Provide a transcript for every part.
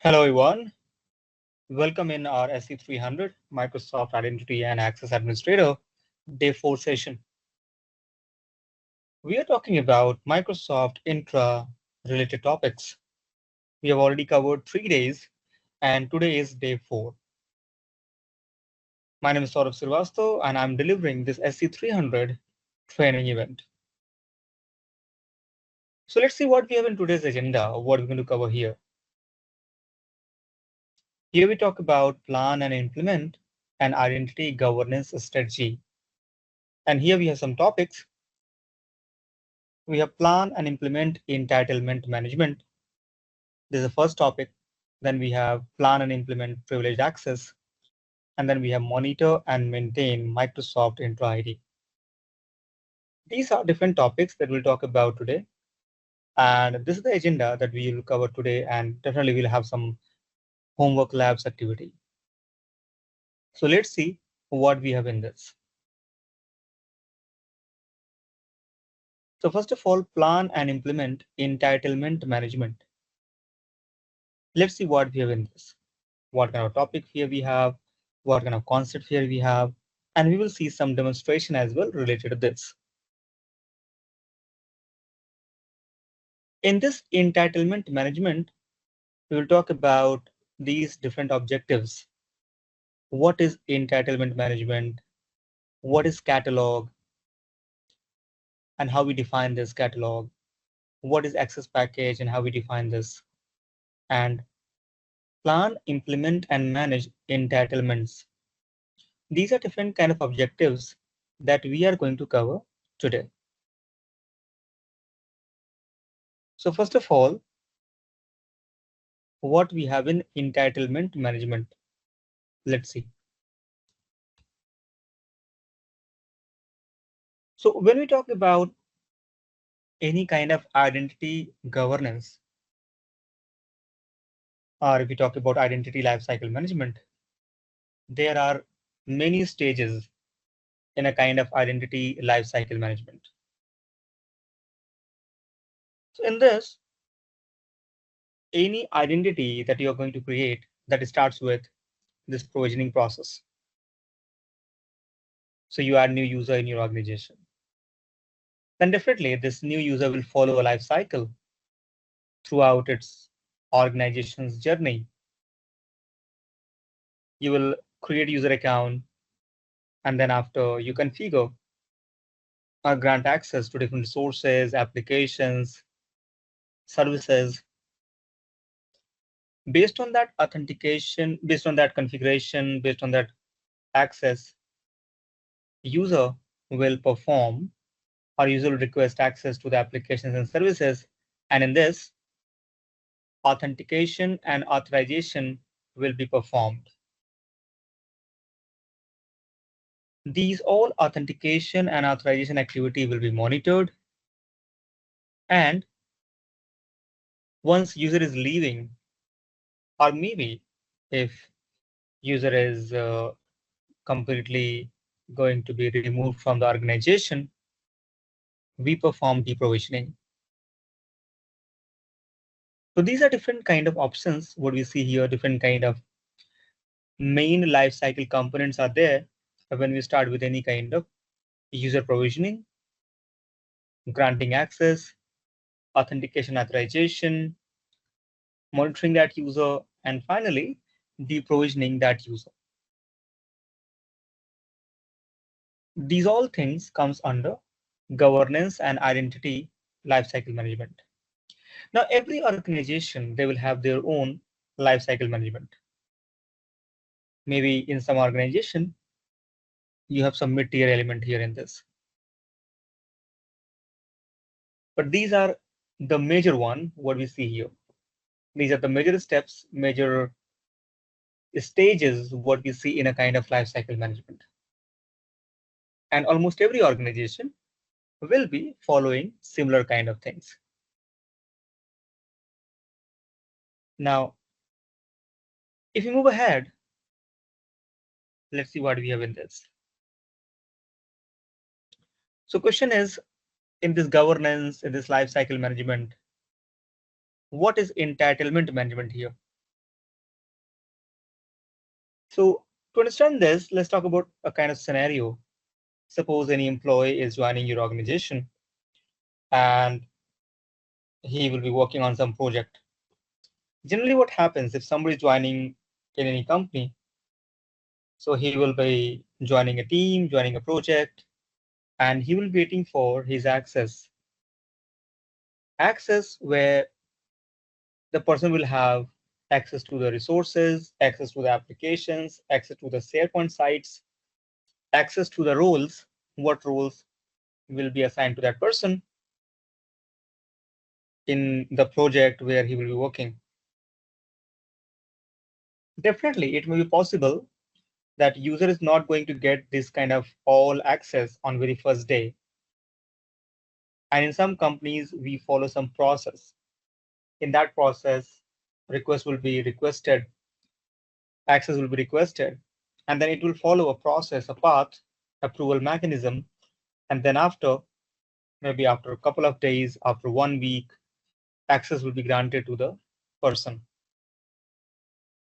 Hello everyone, welcome in our SC300 Microsoft Identity and Access Administrator Day 4 session. We are talking about Microsoft Intra related topics. We have already covered 3 days and today is day 4. My name is Saurabh Srivastava and I'm delivering this SC300 training event. So let's see what we have in today's agenda, what we're going to cover here. Here we talk about plan and implement an identity governance strategy. And here we have some topics. We have plan and implement entitlement management. This is the first topic. Then we have plan and implement privileged access. And then we have monitor and maintain Microsoft Intra ID. These are different topics that we'll talk about today. And this is the agenda that we will cover today. And definitely we'll have some homework labs activity. So let's see what we have in this. So first of all, plan and implement entitlement management. Let's see what we have in this. What kind of topic here we have, what kind of concept here we have, and we will see some demonstration as well related to this. In this entitlement management, we will talk about these different objectives. What is entitlement management? What is catalog? And how we define this catalog? What is access package and how we define this? And plan, implement, and manage entitlements. These are different kind of objectives that we are going to cover today. So first of all, what we have in entitlement management. Let's see. So when we talk about any kind of identity governance, or if we talk about identity lifecycle management, there are many stages in a kind of identity lifecycle management. So in this, any identity that you're going to create, that starts with this provisioning process. So you add new user in your organization. Then definitely this new user will follow a life cycle throughout its organization's journey. You will create user account, and then after you configure or grant access to different resources, applications, services. Based on that authentication, based on that configuration, based on that access, user will perform or user will request access to the applications and services. And in this, authentication and authorization will be performed. These all authentication and authorization activity will be monitored. And once user is leaving, or maybe if user is completely going to be removed from the organization, we perform deprovisioning. So these are different kind of options. What we see here, different kind of main lifecycle components are there when we start with any kind of user provisioning, granting access, authentication authorization, monitoring that user, and finally deprovisioning that user. These all things comes under governance and identity lifecycle management. Now, every organization, they will have their own lifecycle management. Maybe in some organization, you have some mid-tier element here in this. But these are the major one, what we see here. These are the major steps, major stages, what we see in a kind of lifecycle management. And almost every organization will be following similar kind of things. Now, if we move ahead, let's see what we have in this. So question is, in this governance, in this lifecycle management, what is entitlement management here? So to understand this, let's talk about a kind of scenario. Suppose any employee is joining your organization and he will be working on some project. Generally, what happens if somebody is joining in any company? So he will be joining a team, joining a project, and he will be waiting for his access. Access where the person will have access to the resources, access to the applications, access to the SharePoint sites, access to the roles, what roles will be assigned to that person in the project where he will be working. Definitely, it may be possible that user is not going to get this kind of all access on very first day. And in some companies, we follow some process. In that process, request will be requested, access will be requested, and then it will follow a process, a path, approval mechanism. And then maybe after a couple of days, after 1 week, access will be granted to the person.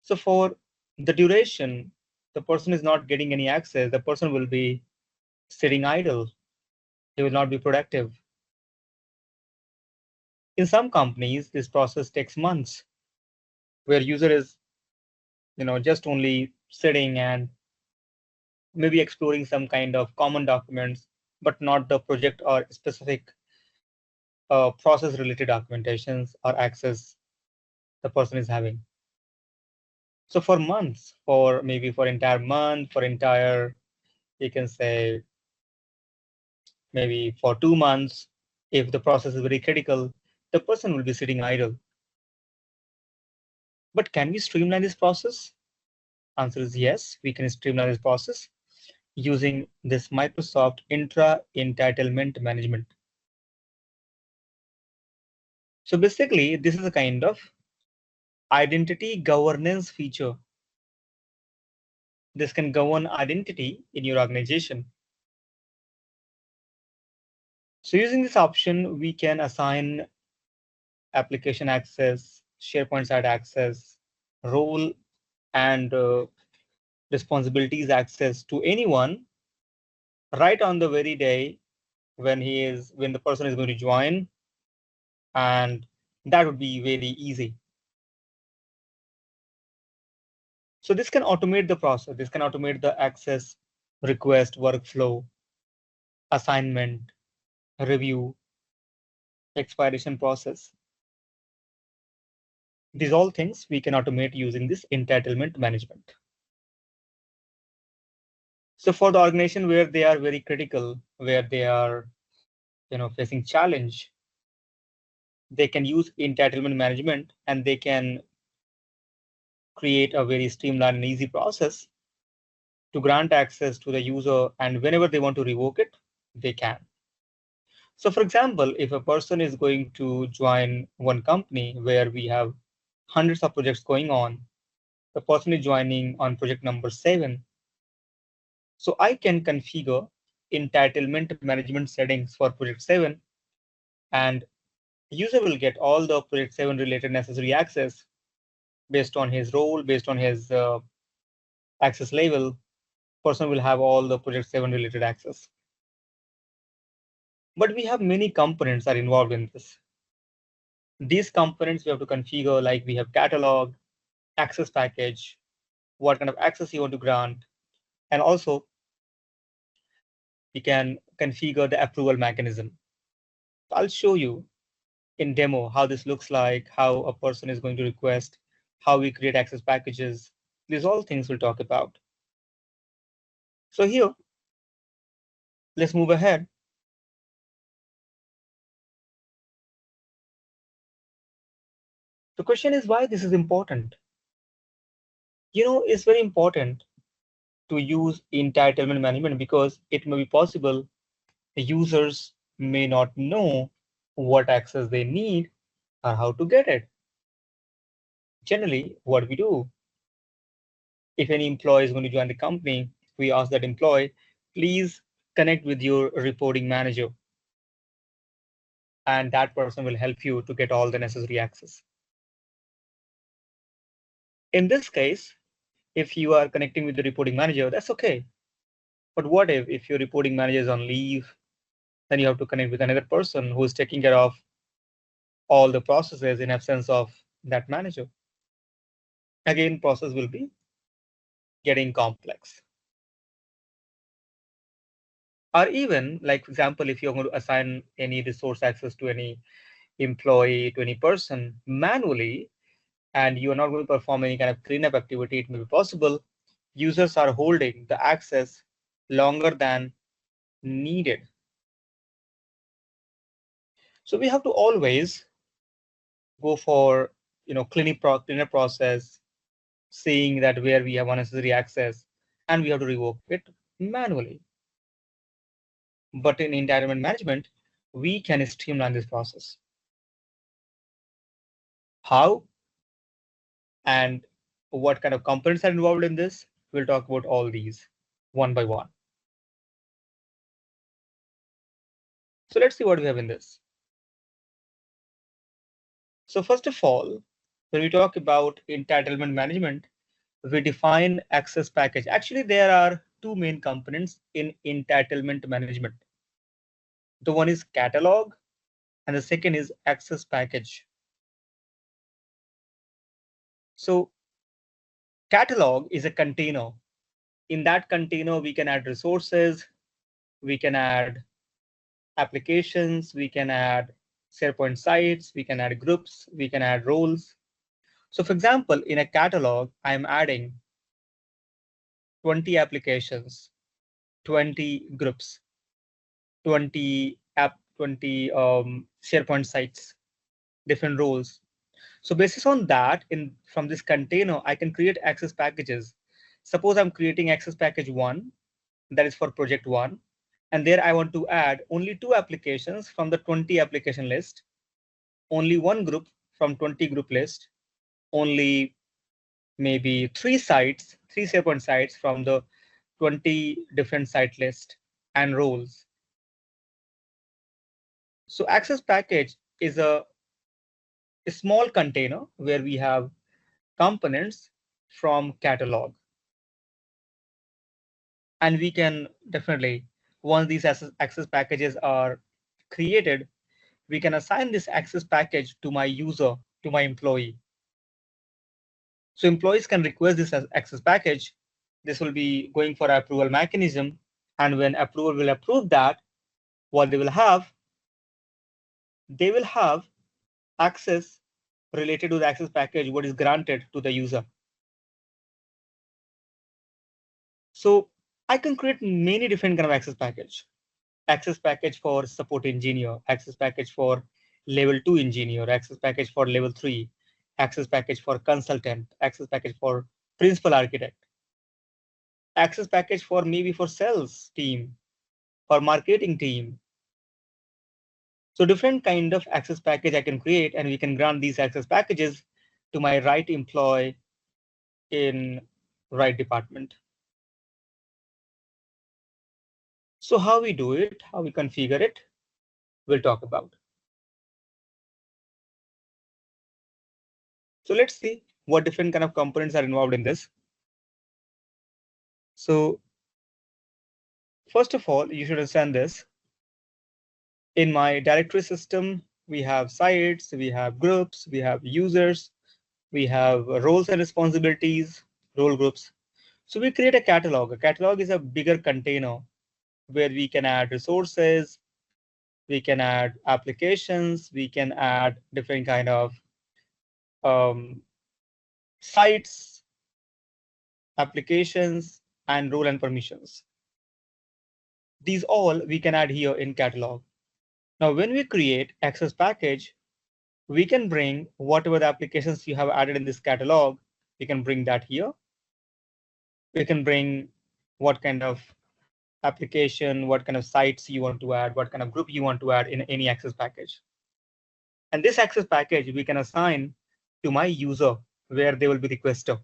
So for the duration, the person is not getting any access, the person will be sitting idle. He will not be productive. In some companies, this process takes months, where user is, just only sitting and maybe exploring some kind of common documents, but not the project or specific process related documentations or access the person is having. So for months, for maybe for entire month, for entire, you can say maybe for 2 months, if the process is very critical, the person will be sitting idle. But can we streamline this process? Answer is yes, we can streamline this process using this Microsoft Intra Entitlement Management. So basically, this is a kind of identity governance feature. This can govern identity in your organization. So using this option, we can assign application access, SharePoint site access, role and responsibilities access to anyone right on the very day when the person is going to join, and that would be very easy. So this can automate the process. This can automate the access request workflow, assignment, review, expiration process. These all things we can automate using this entitlement management. So for the organization where they are very critical, where they are facing challenge, they can use entitlement management and they can create a very streamlined and easy process to grant access to the user, and whenever they want to revoke it, they can. So for example, if a person is going to join one company where we have hundreds of projects going on, the person is joining on project number 7. So I can configure entitlement management settings for project 7, and user will get all the project 7 related necessary access based on his role, based on his access level. Person will have all the project 7 related access. But we have many components are involved in this. These components we have to configure, like we have catalog, access package, what kind of access you want to grant, and also we can configure the approval mechanism. I'll show you in demo how this looks like, how a person is going to request, how we create access packages. These all things we'll talk about. So here, let's move ahead. The question is why this is important. It's very important to use entitlement management because it may be possible the users may not know what access they need or how to get it. Generally, what we do, if any employee is going to join the company, we ask that employee, please connect with your reporting manager, and that person will help you to get all the necessary access. In this case, If you are connecting with the reporting manager, that's okay. But what if your reporting manager is on leave, then you have to connect with another person who is taking care of all the processes in absence of that manager? Again, process will be getting complex. Or even, like, for example, if you're going to assign any resource access to any employee, to any person manually, and you are not going to perform any kind of cleanup activity, it may be possible users are holding the access longer than needed. So we have to always go for cleaner process, seeing that where we have unnecessary access, and we have to revoke it manually. But in entitlement management, we can streamline this process. How and what kind of components are involved in this? We'll talk about all these one by one. So let's see what we have in this. So first of all, when we talk about entitlement management, we define access package. Actually, there are two main components in entitlement management. The one is catalog and the second is access package. So catalog is a container. In that container, we can add resources, we can add applications, we can add SharePoint sites, we can add groups, we can add roles. So for example, in a catalog, I'm adding 20 applications, 20 groups, 20 SharePoint sites, different roles. So basis on that, from this container, I can create access packages. Suppose I'm creating access package 1, that is for project 1. And there I want to add only 2 applications from the 20 application list, only 1 group from 20 group list, only maybe 3 sites, 3 SharePoint sites from the 20 different site list, and roles. So access package is a small container where we have components from catalog. And we can definitely, once these access packages are created, we can assign this access package to my user, to my employee. So employees can request this as access package. This will be going for approval mechanism. And when approval will approve that, what they will have access related to the access package, what is granted to the user. So I can create many different kind of access package for support engineer, access package for level 2 engineer, access package for level 3, access package for consultant, access package for principal architect, access package for maybe for sales team, for marketing team. So different kind of access package I can create, and we can grant these access packages to my right employee in right department. So how we do it, how we configure it, we'll talk about. So let's see what different kind of components are involved in this. So first of all, you should understand this. In my directory system, we have sites, we have groups, we have users, we have roles and responsibilities, role groups. So we create a catalog. A catalog is a bigger container where we can add resources, we can add applications, we can add different kind of sites, applications, and role and permissions. These all we can add here in catalog. Now, when we create access package, we can bring whatever the applications you have added in this catalog, we can bring that here. We can bring what kind of application, what kind of sites you want to add, what kind of group you want to add in any access package. And this access package we can assign to my user where they will be requester.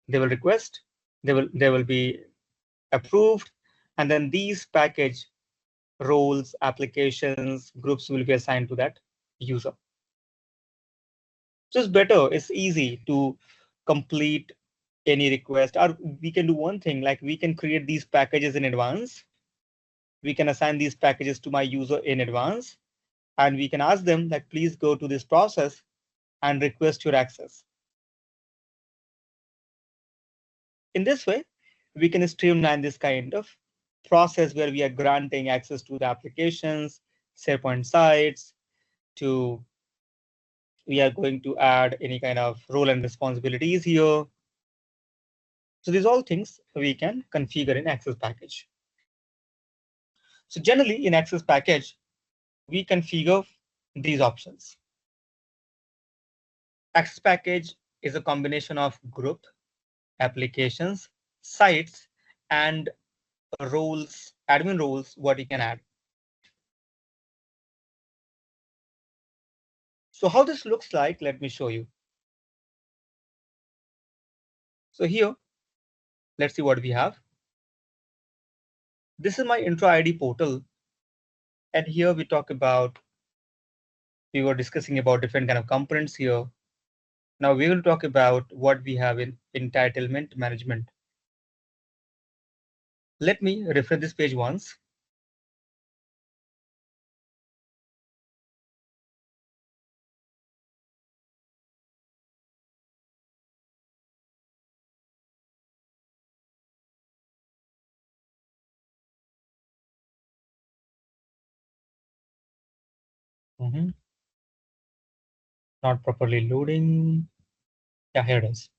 They will request, they will be approved, and then these package roles, applications, groups will be assigned to that user. So it's better, it's easy to complete any request, or we can do one thing, like we can create these packages in advance. We can assign these packages to my user in advance, and we can ask them that please go to this process and request your access. In this way, we can streamline this kind of process where we are granting access to the applications, SharePoint sites, to we are going to add any kind of role and responsibilities here. So these all things we can configure in Access package. So generally in Access package, we configure these options. Access package is a combination of group, applications, sites, and roles, admin roles, what you can add. So how this looks like, let me show you. So here, let's see what we have. This is my intro ID portal. And here we talk about, we were discussing about different kind of components here. Now we will talk about what we have in entitlement management. Let me refresh this page once. Not properly loading. Yeah, here it is.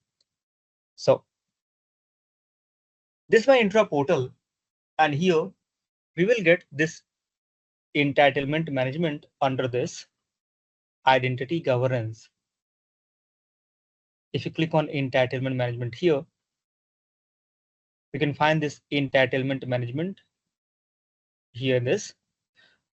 So this is my intro portal, and here we will get this entitlement management under this identity governance. If you click on entitlement management here, we can find this entitlement management here in this.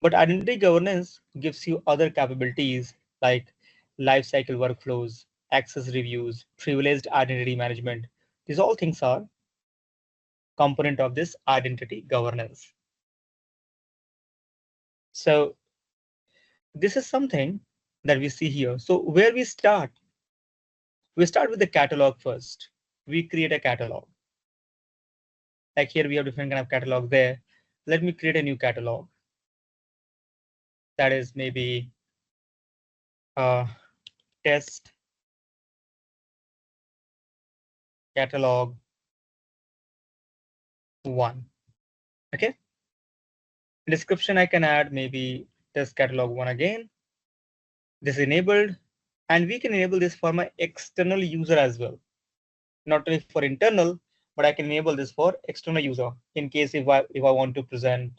But identity governance gives you other capabilities like lifecycle workflows, access reviews, privileged identity management. These all things are component of this identity governance. So this is something that we see here. So where we start with the catalog first. We create a catalog. Like here we have different kind of catalog there. Let me create a new catalog. That is maybe test catalog 1. Okay. Description I can add maybe test catalog 1 again. This is enabled, and we can enable this for my external user as well. Not only for internal, but I can enable this for external user in case if I want to present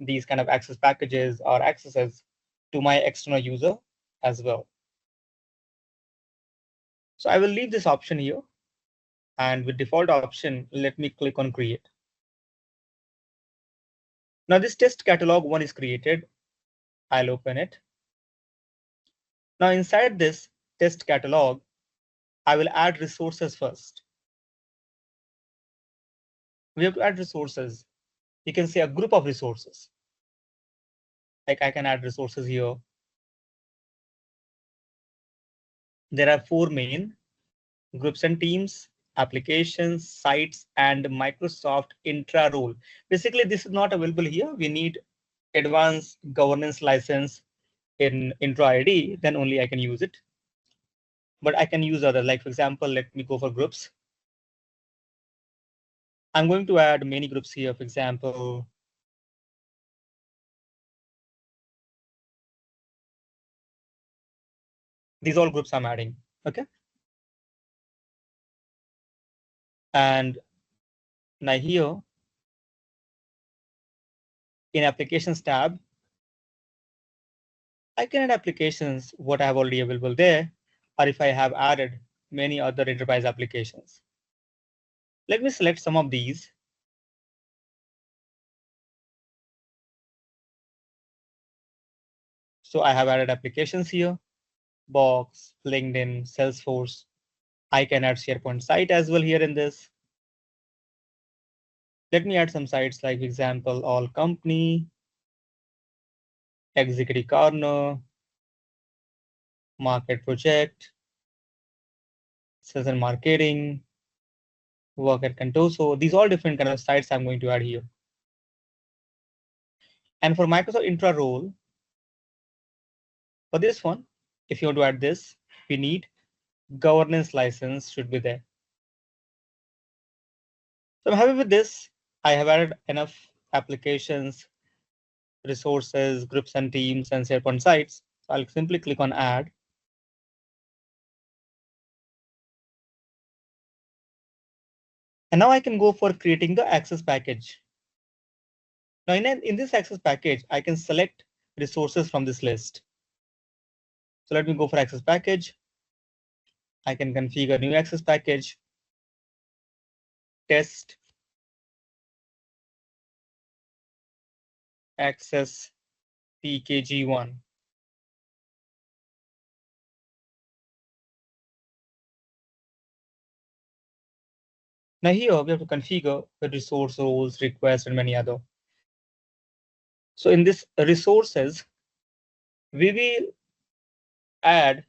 these kind of access packages or accesses to my external user as well. So I will leave this option here, and with default option, let me click on create. Now this test catalog 1 is created. I'll open it. Now inside this test catalog, I will add resources first. We have to add resources. You can say a group of resources. Like I can add resources here. There are 4 main groups and teams, applications, sites, and Microsoft intra role. Basically, this is not available here. We need advanced governance license in intro ID, then only I can use it. But I can use other, like for example, let me go for groups. I'm going to add many groups here. For example, these all groups I'm adding. Okay. And now here in applications tab, I can add applications what I have already available there, or if I have added many other enterprise applications. Let me select some of these. So I have added applications here, Box, LinkedIn, Salesforce. I can add SharePoint site as well here in this. Let me add some sites like, for example, All Company, Executive Corner, Market Project, Sales and Marketing, work at Contour. So these all different kind of sites I'm going to add here. And for Microsoft Intra role, for this one, if you want to add this, we need governance license should be there. So I'm happy with this. I have added enough applications, resources, groups and teams, and SharePoint sites. So I'll simply click on add. And now I can go for creating the access package. Now in this access package, I can select resources from this list. So let me go for access package. I can configure new access package, test access pkg1. Now here we have to configure the resource roles, requests, and many other. So in this resources, we will add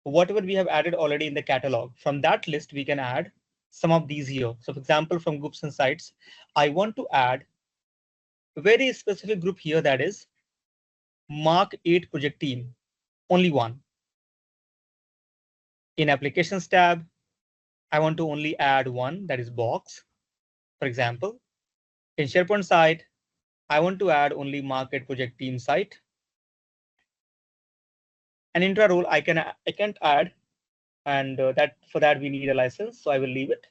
whatever we have added already in the catalog. From that list, we can add some of these here. So for example, from groups and sites, I want to add a very specific group here, that is Mark 8 project team, only one. In applications tab, I want to only add one, that is box, for example. In SharePoint site, I want to add only Mark 8 project team site. An intra role I can't add, and for that we need a license, so I will leave it.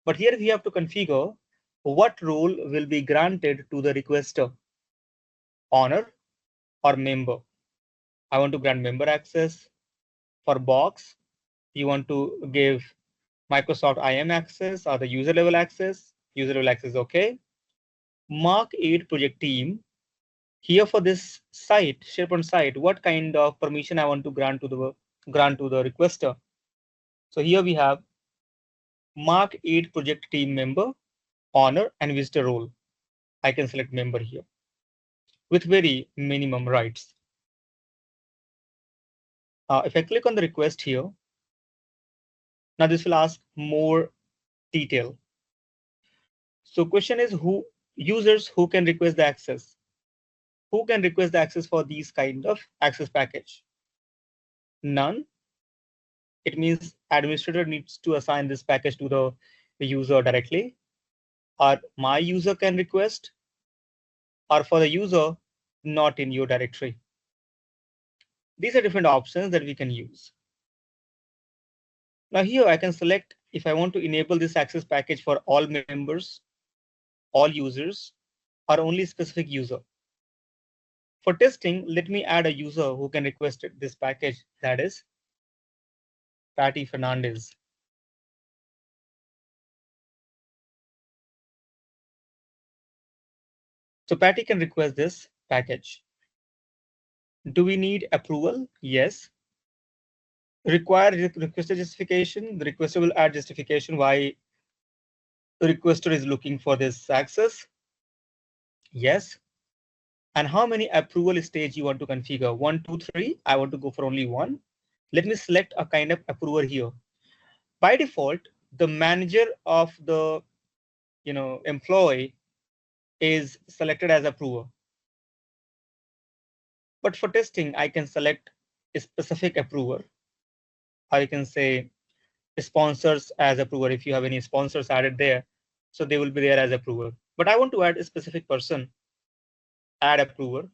But here we have to configure what role will be granted to the requester, owner or member. I want to grant member access. For box, you want to give Microsoft IM access or the user level access. User level access, okay. Mark 8 project team. Here for this site, SharePoint site, what kind of permission I want to grant to the requester. So here we have Mark 8 project team member, owner, and visitor role. I can select member here with very minimum rights. If I click on the request here, now this will ask more detail. So question is users who can request the access. Who can request the access for these kind of access package? None. It means administrator needs to assign this package to the user directly, or my user can request, or for the user not in your directory. These are different options that we can use. Now here I can select if I want to enable this access package for all members, all users, or only specific user. For testing, let me add a user who can request this package, that is Patty Fernandez. So Patty can request this package. Do we need approval? Yes. Require requester justification. The requester will add justification why the requester is looking for this access. Yes. And how many approval stage you want to configure? 1, 2, 3. I want to go for only one. Let me select a kind of approver here. By default, the manager of the employee is selected as approver. But for testing, I can select a specific approver, or you can say sponsors as approver if you have any sponsors added there. So they will be there as approver. But I want to add a specific person, add approver.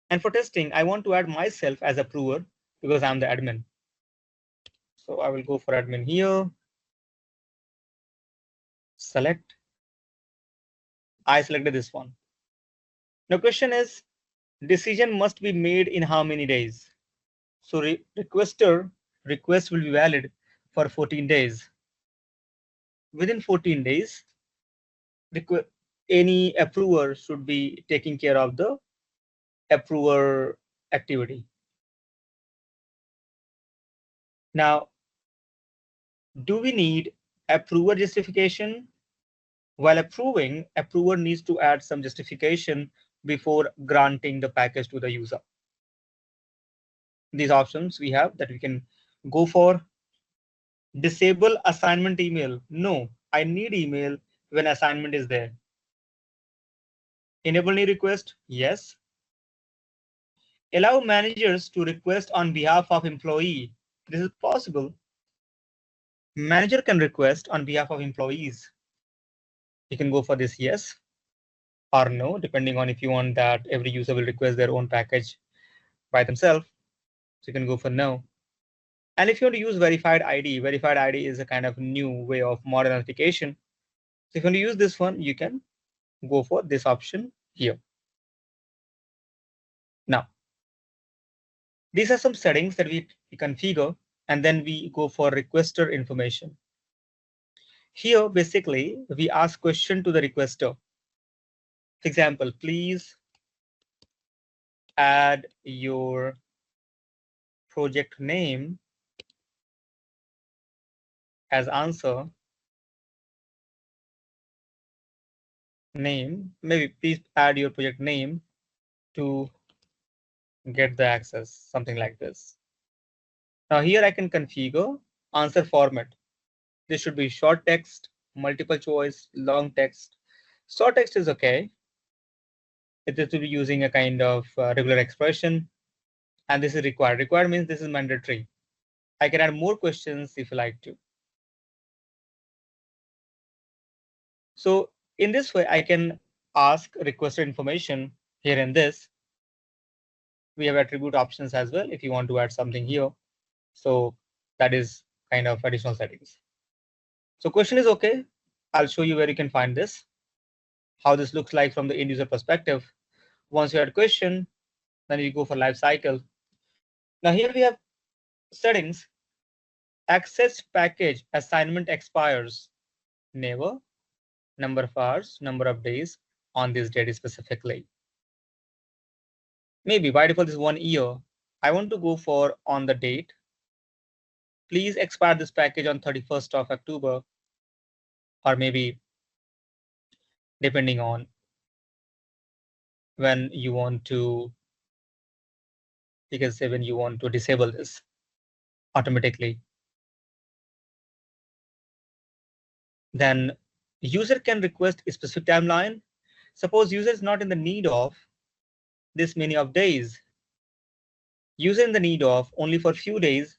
And for testing, I want to add myself as approver because I'm the admin. So I will go for admin here. Select. I selected this one. Now question is, decision must be made in how many days? So request will be valid for 14 days. Within 14 days, any approver should be taking care of the approver activity. Now, do we need approver justification? While approving, approver needs to add some justification before granting the package to the user. These options we have that we can go for. Disable assignment email. No, I need email when assignment is there. Enable new request. Yes. Allow managers to request on behalf of employee. This is possible. Manager can request on behalf of employees. You can go for this yes or no, depending on if you want that every user will request their own package by themselves. So you can go for no. And if you want to use verified ID is a kind of new way of modern authentication. So if you want to use this one, you can go for this option here. Now, these are some settings that we configure, and then we go for requester information. Here, basically, we ask question to the requester. For example, please add your project name as answer. Name, maybe please add your project name to get the access, something like this. Now here I can configure answer format. This should be short text, multiple choice, long text. Short text is okay. It is to be using a kind of regular expression, and this is required. Required means this is mandatory. I can add more questions if you like to. So in this way, I can ask requester information here in this. We have attribute options as well if you want to add something here. So that is kind of additional settings. So question is okay. I'll show you where you can find this, how this looks like from the end user perspective. Once you add question, then you go for life cycle. Now here we have settings. Access package assignment expires. Never. Number of hours, number of days on this date specifically. Maybe by default is 1 year. I want to go for on the date. Please expire this package on 31st of October, or maybe depending on when you want to, you can say when you want to disable this automatically. Then user can request a specific timeline. Suppose user is not in the need of this many of days. User in the need of only for few days.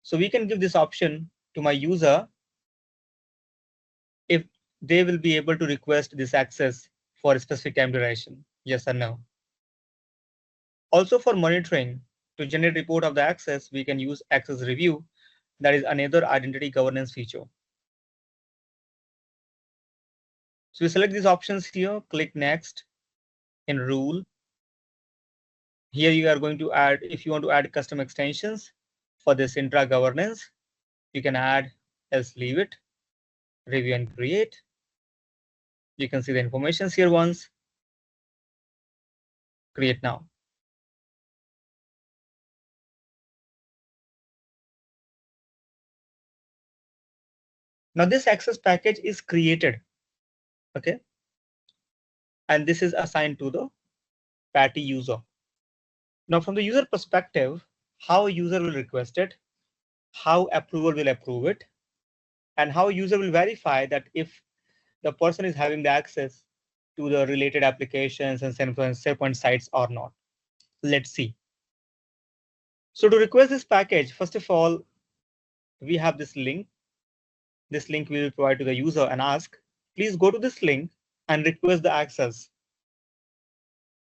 So we can give this option to my user if they will be able to request this access for a specific time duration. Yes or no. Also for monitoring, to generate report of the access, we can use access review. That is another identity governance feature. So we select these options here, click next. In rule, here you are going to add, if you want to add custom extensions for this intra governance, you can add, else leave it, review and create. You can see the information here once, create now. Now this access package is created, okay? And this is assigned to the Patty user. Now from the user perspective, how a user will request it, how approval will approve it, and how a user will verify that if the person is having the access to the related applications and SharePoint sites or not. Let's see. So to request this package, first of all, we have this link. This link we will provide to the user and ask, please go to this link and request the access.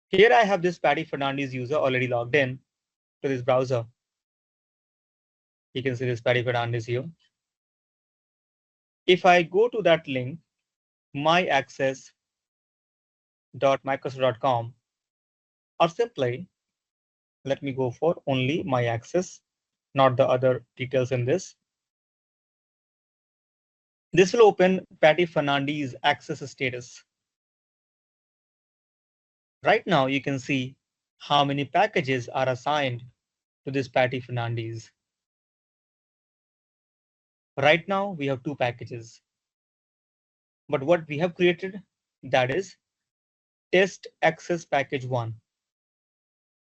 Here I have this Patty Fernandez user already logged in to this browser. You can see this Patty Fernandez here. If I go to that link, myaccess.microsoft.com, or simply let me go for only my access, not the other details in this. This will open Patty Fernandez access status. Right now, you can see how many packages are assigned to this Patty Fernandez. Right now, we have 2 packages. But what we have created, that is test access package 1.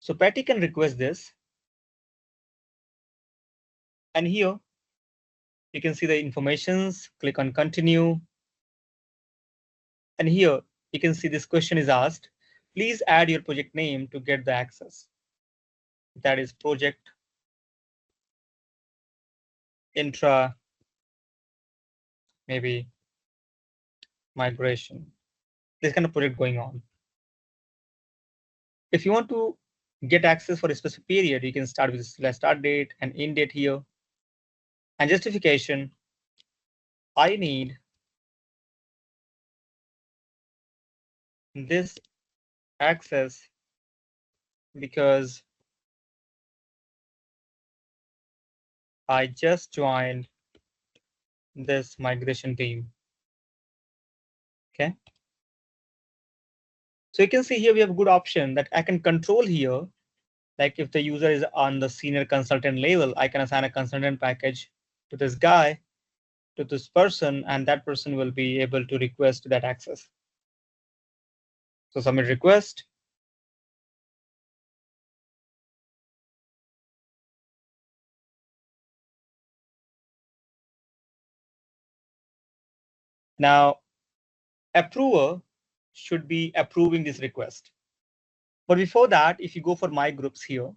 So Patty can request this. And here, You can see the informations, click on continue. And here you can see this question is asked, please add your project name to get the access. That is project intra, maybe migration. This kind of project going on. If you want to get access for a specific period, you can start with start date and end date here. And justification, I need this access because I just joined this migration team. Okay. So you can see here we have a good option that I can control here. Like if the user is on the senior consultant level, I can assign a consultant package to this guy, to this person, and that person will be able to request that access. So submit request. Now, approver should be approving this request. But before that, if you go for my groups here,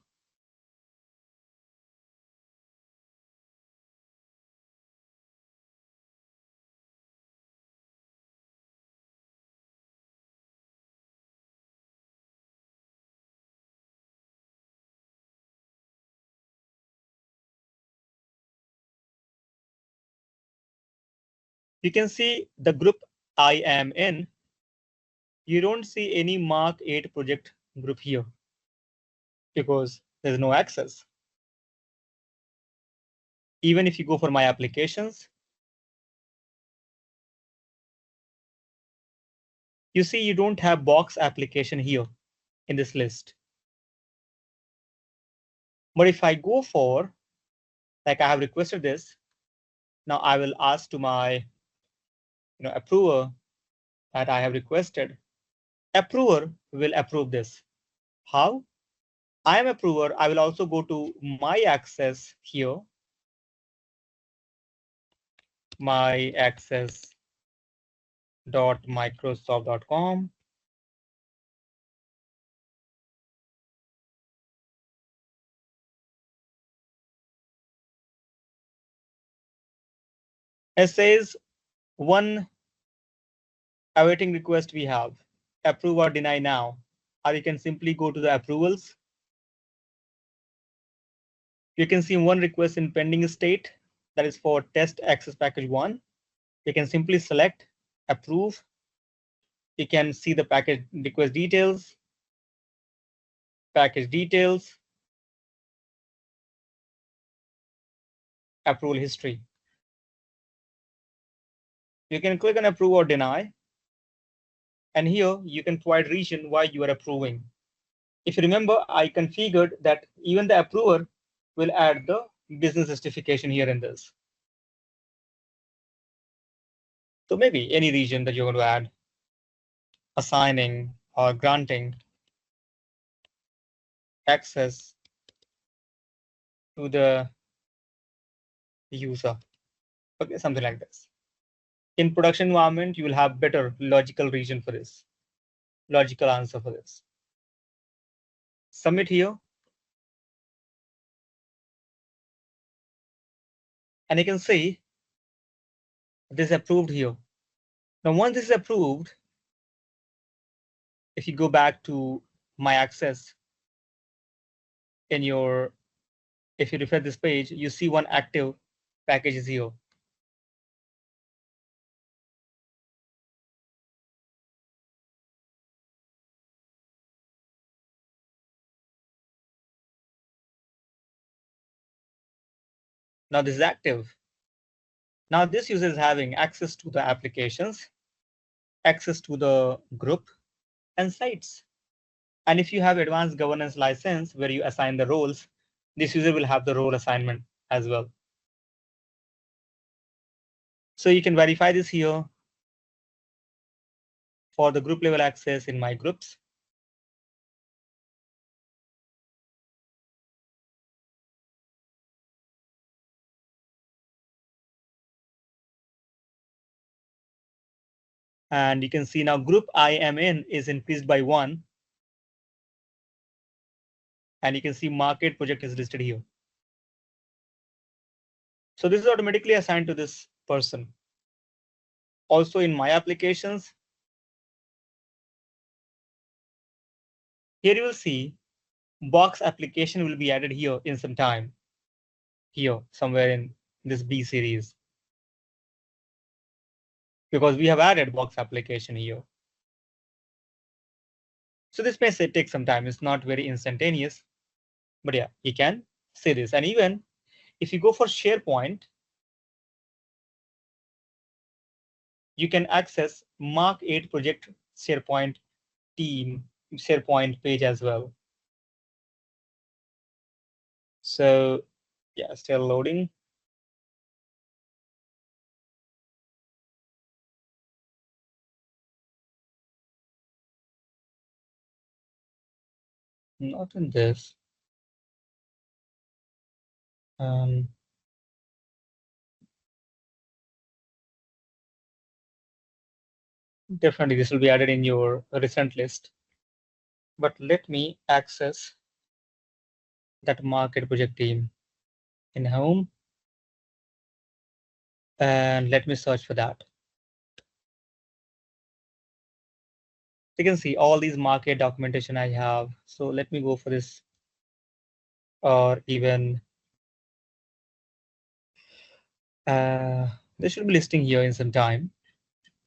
you can see the group I am in. You don't see any Mark 8 project group here because there's no access. Even if you go for my applications, you see you don't have box application here in this list. But if I go for, like I have requested this, now I will ask to my approver that I have requested. Approver will approve this. How? I am approver. I will also go to my access here, my access.microsoft.com. It says one awaiting request we have, approve or deny now. Or you can simply go to the approvals. You can see one request in pending state, that is for test access package 1. You can simply select approve. You can see the package request details, package details, approval history. You can click on approve or deny. And here you can provide reason why you are approving. If you remember, I configured that even the approver will add the business justification here in this. So maybe any region that you're going to add, assigning or granting access to the user. Okay, something like this. In production environment, you will have better logical region for this, logical answer for this. Submit here. And you can see this is approved here. Now, once this is approved, if you go back to my access in your, if you refresh this page, you see one active package is here. Now this is active. Now this user is having access to the applications, access to the group and sites. And if you have advanced governance license where you assign the roles, this user will have the role assignment as well. So you can verify this here for the group level access in my groups. And you can see now group I am in is increased by 1. And you can see market project is listed here. So this is automatically assigned to this person. Also in my applications, here you will see box application will be added here in some time. Here, somewhere in this B series. Because we have added box application here. So this may take some time. It's not very instantaneous. But yeah, you can see this. And even if you go for SharePoint, you can access Mark 8 project SharePoint team, SharePoint page as well. So yeah, still loading. Not in this. Definitely this will be added in your recent list. But let me access that market project team in home. And let me search for that. You can see all these market documentation I have. So let me go for this, or even this should be listing here in some time,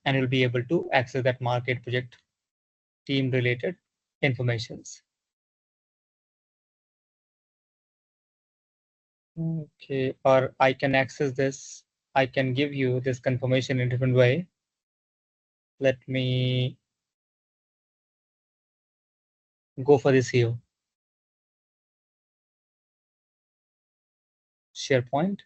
and you'll be able to access that market project team related informations. Okay, or I can access this. I can give you this confirmation in a different way. Let me go for this here. SharePoint.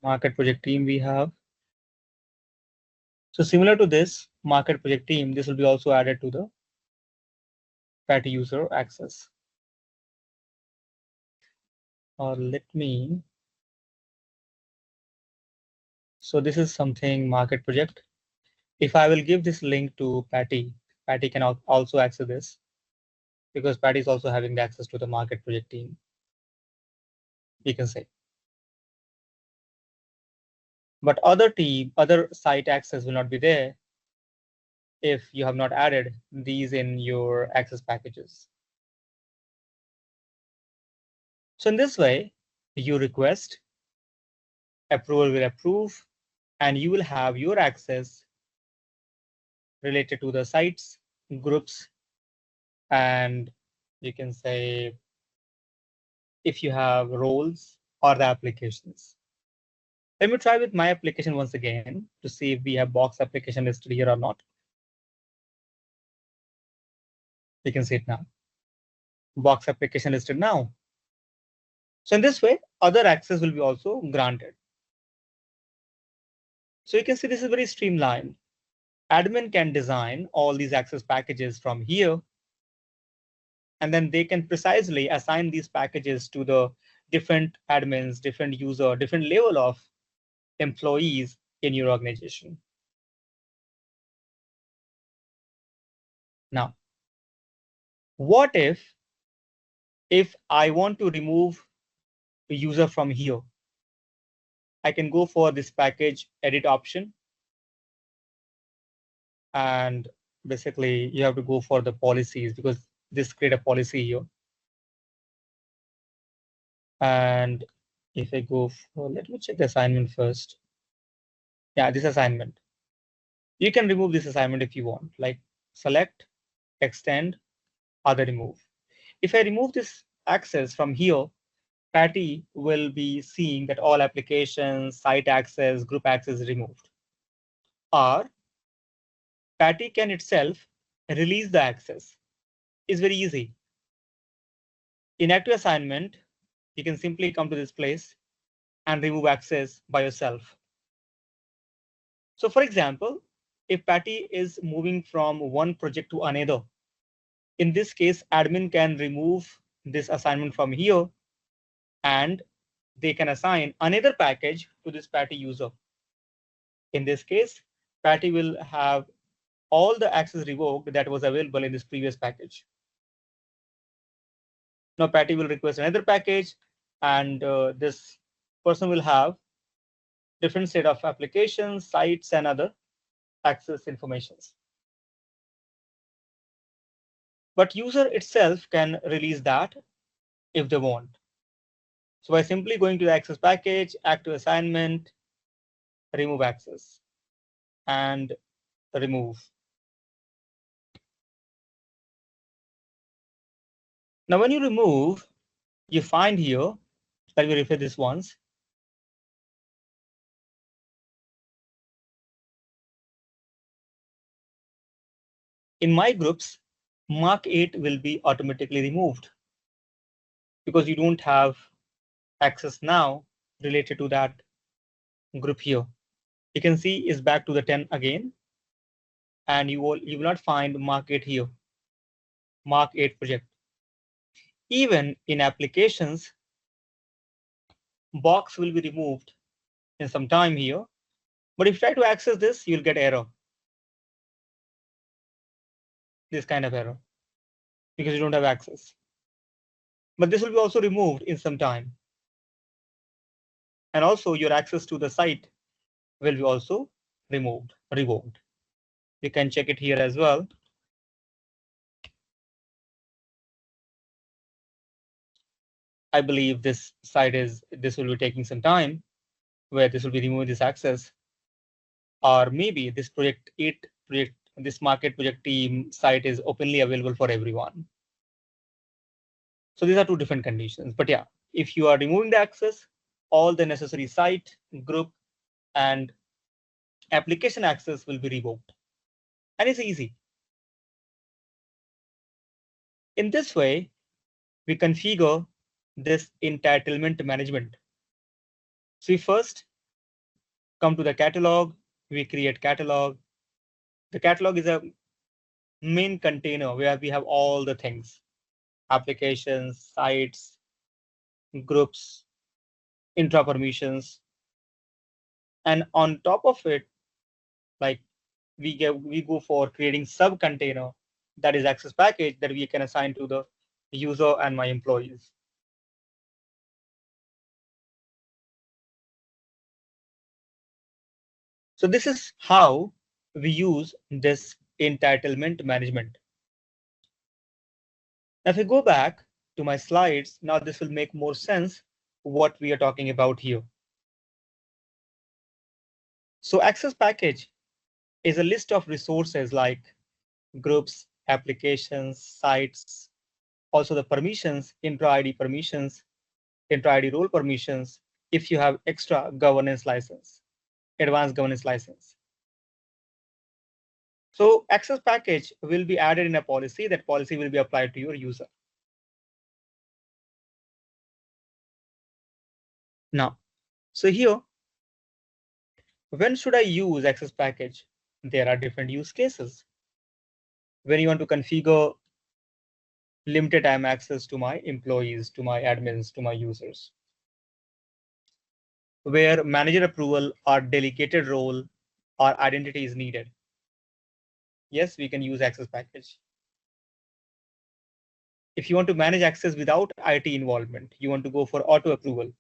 Market project team we have. So similar to this market project team, this will be also added to the PATI user access. Or let me. So this is something market project. If I will give this link to Patty, Patty can also access this, because Patty is also having the access to the market project team. You can say. But other site access will not be there if you have not added these in your access packages. So in this way, you request, approval will approve, and you will have your access related to the sites, groups, and you can say if you have roles or the applications. Let me try with my application once again to see if we have box application listed here or not. You can see it now. Box application listed now. So in this way, other access will be also granted. So you can see this is very streamlined. Admin can design all these access packages from here, and then they can precisely assign these packages to the different admins, different user, different level of employees in your organization. Now, what if I want to remove a user from here? I can go for this package edit option. And basically you have to go for the policies, because this create a policy here. And if I go for, let me check the assignment first. Yeah, this assignment. You can remove this assignment if you want, like select, extend, other remove. If I remove this access from here, Patty will be seeing that all applications, site access, group access is removed. Or Patty can itself release the access. It's very easy. In active assignment, you can simply come to this place and remove access by yourself. So for example, if Patty is moving from one project to another, in this case, admin can remove this assignment from here and they can assign another package to this Patty user. In this case, Patty will have all the access revoked that was available in this previous package. Now Patty will request another package, and this person will have different set of applications, sites, and other access informations. But user itself can release that if they want. So by simply going to the access package, active assignment, remove access, and remove. Now when you remove, you find here, let me refresh this once. In my groups, mark 8 will be automatically removed because you don't have access now related to that group here. You can see is back to the 10 again, and you will not find mark 8 here, mark 8 project. Even in applications, box will be removed in some time here, but if you try to access this, you'll get error. This kind of error because you don't have access. But this will be also removed in some time. And also your access to the site will be also revoked. You can check it here as well. I believe this will be taking some time where this will be removing this access. Or maybe this this market project team site is openly available for everyone. So these are two different conditions. But yeah, if you are removing the access, all the necessary site, group, and application access will be revoked. And it's easy. In this way, we configure this entitlement management. So we first come to the catalog, we create catalog. The catalog is a main container where we have all the things, applications, sites, groups, intra permissions. And on top of it, like we go for creating sub container, that is access package that we can assign to the user and my employees. So this is how we use this entitlement management. Now, if I go back to my slides, now this will make more sense what we are talking about here. So access package is a list of resources like groups, applications, sites, also the permissions, intra-ID permissions, intra-ID role permissions, if you have extra governance license, advanced governance license. So access package will be added in a policy. That policy will be applied to your user. Now, so here, when should I use access package? There are different use cases. When you want to configure limited time access to my employees, to my admins, to my users. Where manager approval or delegated role or identity is needed. Yes, we can use access package. If you want to manage access without IT involvement, you want to go for auto approval.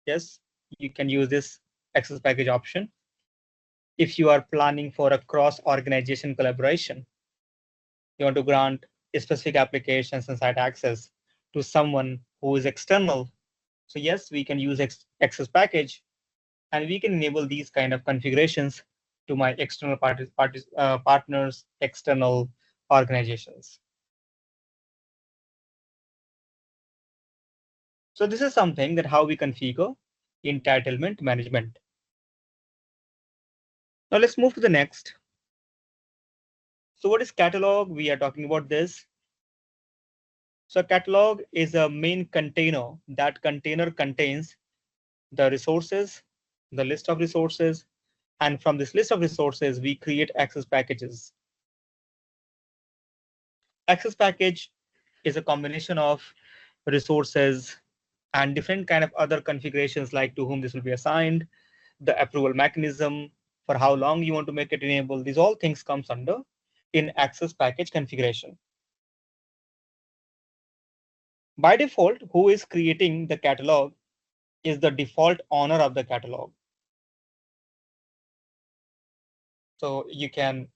Yes, you can use this access package option. If you are planning for a cross-organization collaboration, you want to grant specific applications and site access to someone who is external. So yes, we can use access package, and we can enable these kind of configurations to my external partners, external organizations. So this is something that how we configure entitlement management. Now let's move to the next. So what is catalog? We are talking about this. So catalog is a main container. That container contains the resources, the list of resources, and from this list of resources, we create access packages. Access package is a combination of resources and different kind of other configurations like to whom this will be assigned, the approval mechanism, for how long you want to make it enable. These all things comes under in access package configuration. By default, who is creating the catalog is the default owner of the catalog. So you can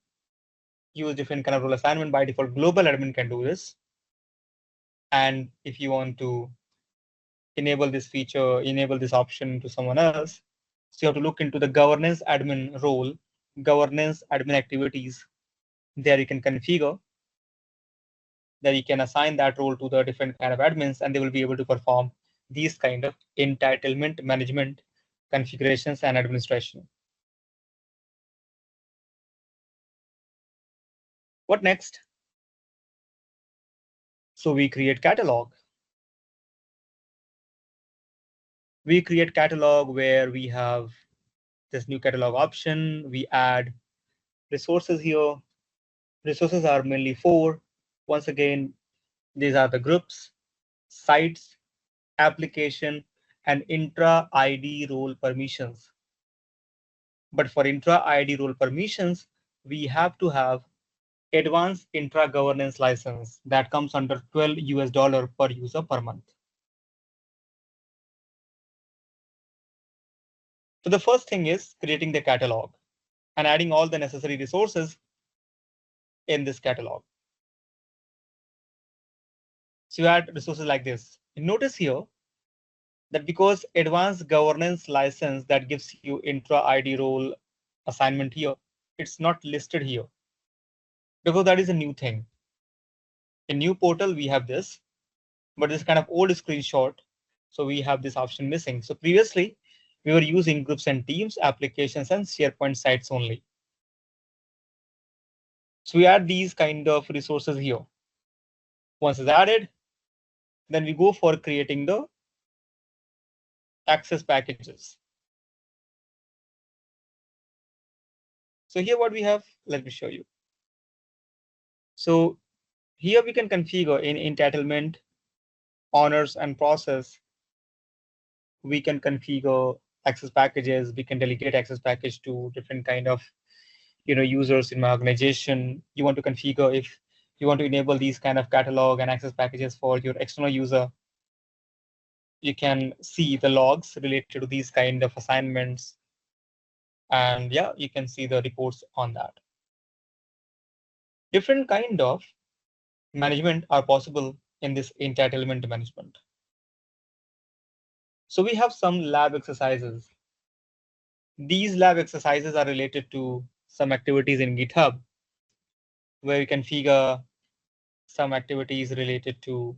use different kind of role assignment. By default, global admin can do this. And if you want to enable this feature, enable this option to someone else, so you have to look into the governance admin role, governance admin activities. There you can configure, that you can assign that role to the different kind of admins, and they will be able to perform these kind of entitlement management configurations and administration. What next? So we create catalog. We create catalog where we have this new catalog option. We add resources here. Resources are mainly four. Once again, these are the groups, sites, application, and intra ID role permissions. But for intra ID role permissions, we have to have advanced intra governance license that comes under $12 per user per month. So the first thing is creating the catalog and adding all the necessary resources in this catalog. So you add resources like this. Notice here that because advanced governance license that gives you intra ID role assignment here, it's not listed here because that is a new thing. In new portal, we have this, but this kind of old screenshot. So we have this option missing. So previously we were using groups and teams, applications, and SharePoint sites only. So we add these kind of resources here. Once it's added, then we go for creating the access packages. So here what we have, let me show you. So here we can configure in entitlement, honors, and process. We can configure access packages. We can delegate access package to different kind of users in my organization. You want to configure if you want to enable these kind of catalog and access packages for your external user. You can see the logs related to these kind of assignments. And yeah, you can see the reports on that. Different kind of management are possible in this entitlement management. So we have some lab exercises. These lab exercises are related to some activities in GitHub, where you can configure some activities related to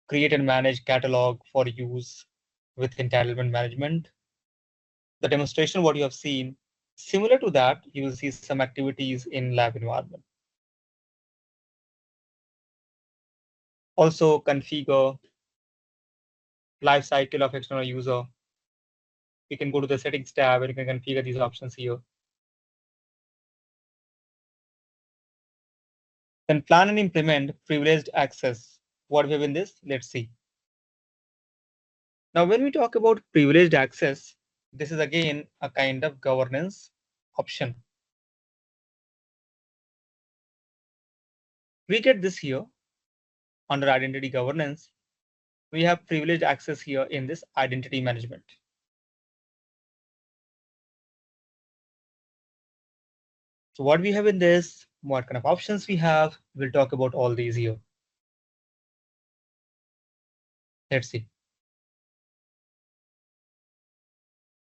create and manage catalog for use with entitlement management. The demonstration, what you have seen, similar to that, you will see some activities in lab environment. Also configure life cycle of external user. You can go to the settings tab and you can configure these options here. Then plan and implement privileged access. What we have in this? Let's see. Now, when we talk about privileged access, this is again a kind of governance option. We get this here under identity governance. We have privileged access here in this identity management. So what we have in this, what kind of options we have, we'll talk about all these here. Let's see.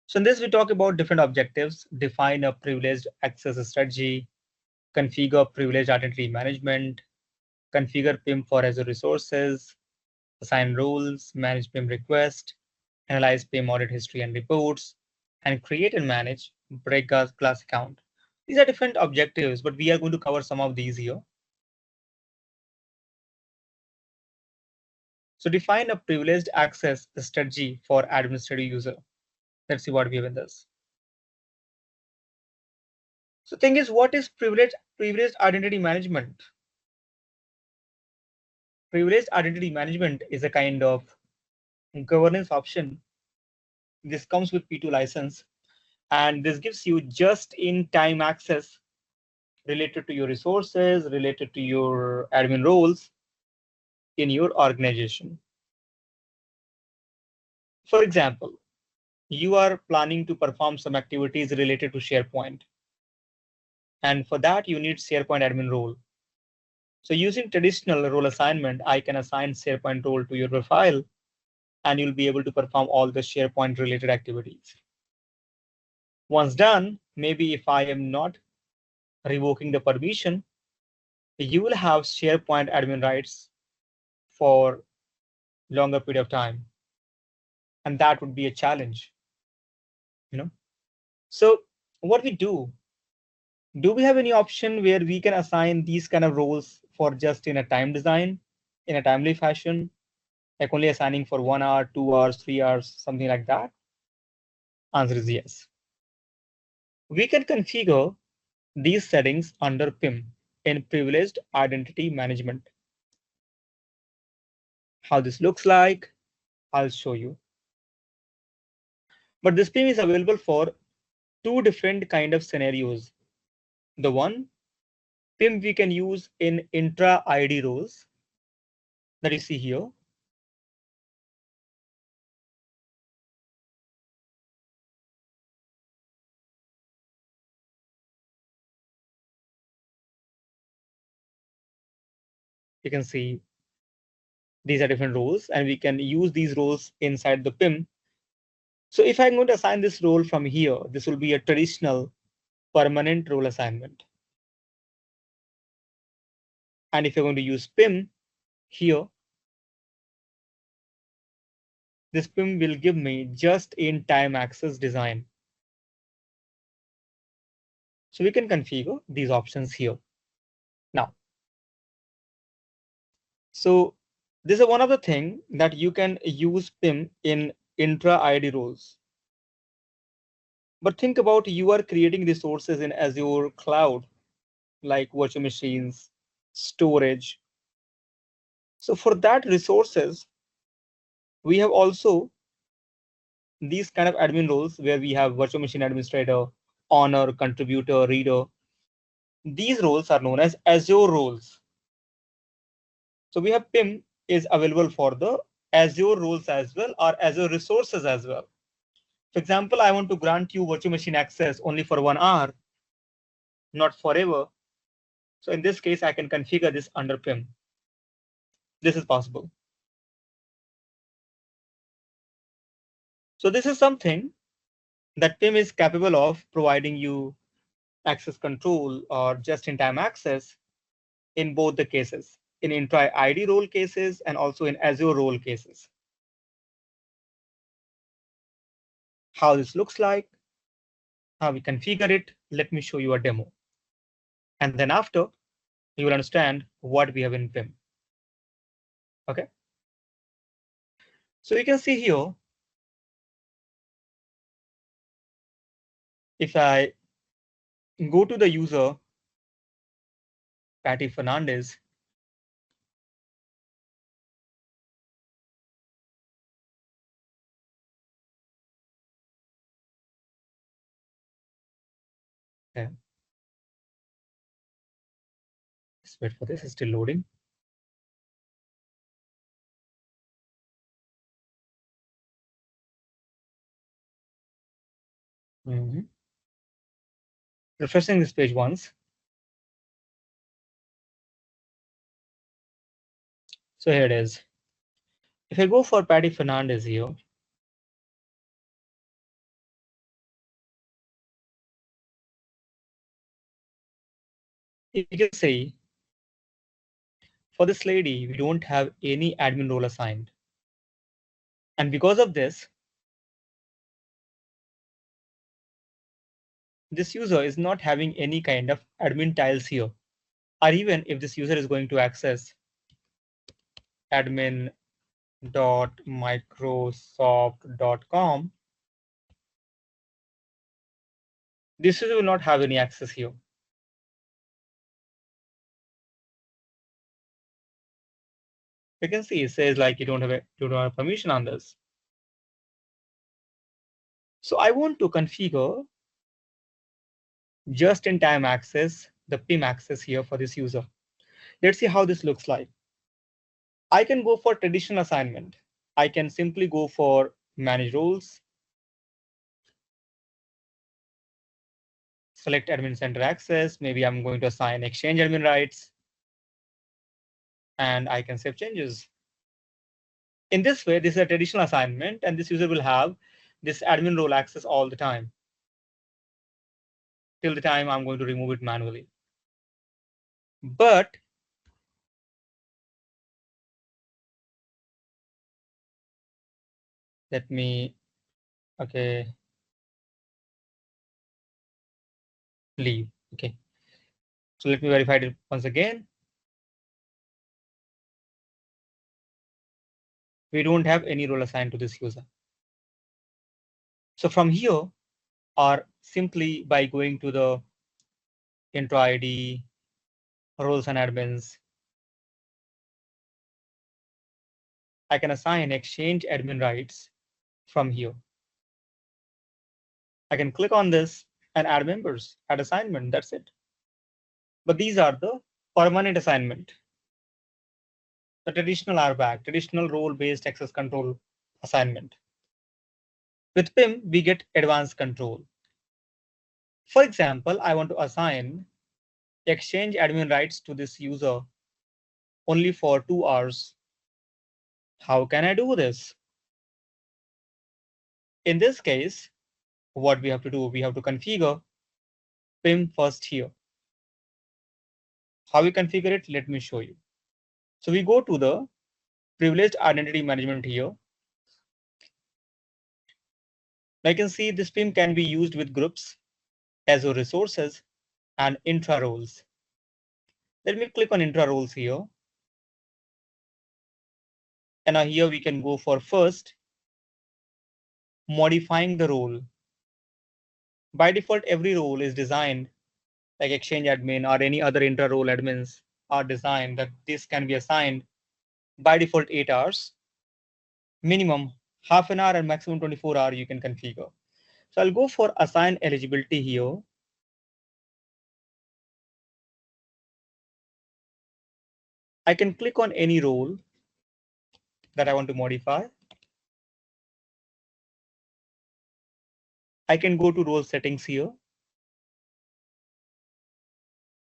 So in this, we talk about different objectives, define a privileged access strategy, configure privileged identity management, configure PIM for Azure resources, assign roles, manage PIM request, analyze PIM audit history and reports, and create and manage break class account. These are different objectives, but we are going to cover some of these here. So define a privileged access strategy for administrative user. Let's see what we have in this. So thing is, what is privileged identity management? Privileged identity management is a kind of governance option. This comes with P2 license, and this gives you just-in-time access related to your resources, related to your admin roles in your organization. For example, you are planning to perform some activities related to SharePoint. And for that, you need SharePoint admin role. So using traditional role assignment, I can assign SharePoint role to your profile, and you'll be able to perform all the SharePoint related activities. Once done, maybe if I am not revoking the permission, you will have SharePoint admin rights for longer period of time. And that would be a challenge, you know? So what we do we have any option where we can assign these kind of roles for just in a time design, in a timely fashion, like only assigning for 1 hour, 2 hours, 3 hours, something like that? Answer is yes. We can configure these settings under PIM in privileged identity management. How this looks like, I'll show you. But this PIM is available for two different kind of scenarios. The one PIM we can use in intra ID roles that you see here. You can see these are different roles, and we can use these roles inside the PIM. So if I'm going to assign this role from here, this will be a traditional permanent role assignment. And if you're going to use PIM here, this PIM will give me just-in-time access design. So we can configure these options here. Now, so this is one of the things that you can use PIM in intra ID roles. But think about you are creating resources in Azure cloud, like virtual machines, storage. So for that resources, we have also these kind of admin roles where we have virtual machine administrator, owner, contributor, reader. These roles are known as Azure roles. So we have PIM is available for the Azure roles as well, or Azure resources as well. For example, I want to grant you virtual machine access only for 1 hour, not forever. So in this case, I can configure this under PIM. This is possible. So this is something that PIM is capable of providing you access control or just-in-time access in both the cases, in intra ID role cases and also in Azure role cases. How this looks like, how we configure it, let me show you a demo. And then after, you will understand what we have in PIM. Okay. So you can see here, if I go to the user, Patty Fernandez, okay. Let's wait for this, it's still loading. Refreshing this page once. So here it is. If I go for Patty Fernandez here, you can see for this lady, we don't have any admin role assigned. And because of this user is not having any kind of admin tiles here. Or even if this user is going to access admin.microsoft.com, this user will not have any access here. You can see it says like you don't have permission on this. So I want to configure just-in-time access, the PIM access here for this user. Let's see how this looks like. I can go for traditional assignment. I can simply go for manage roles, select admin center access. Maybe I'm going to assign exchange admin rights, and I can save changes. In this way, this is a traditional assignment, and this user will have this admin role access all the time, till the time I'm going to remove it manually. But let me, okay, leave. Okay. So let me verify it once again. We don't have any role assigned to this user. So from here, or simply by going to the intro ID, roles and admins, I can assign exchange admin rights from here. I can click on this and add members, add assignment, that's it. But these are the permanent assignment. The traditional RBAC, traditional role-based access control assignment. With PIM, we get advanced control. For example, I want to assign exchange admin rights to this user only for 2 hours. How can I do this? In this case, what we have to do, we have to configure PIM first here. How we configure it, let me show you. So we go to the privileged identity management here. I can see this PIM can be used with groups, Azure resources, and intra roles. Let me click on intra roles here. And now here we can go for first, modifying the role. By default, every role is designed like exchange admin or any other intra role admins are designed that this can be assigned by default 8 hours, minimum half an hour and maximum 24 hours you can configure. So I'll go for assign eligibility here. I can click on any role that I want to modify. I can go to role settings here.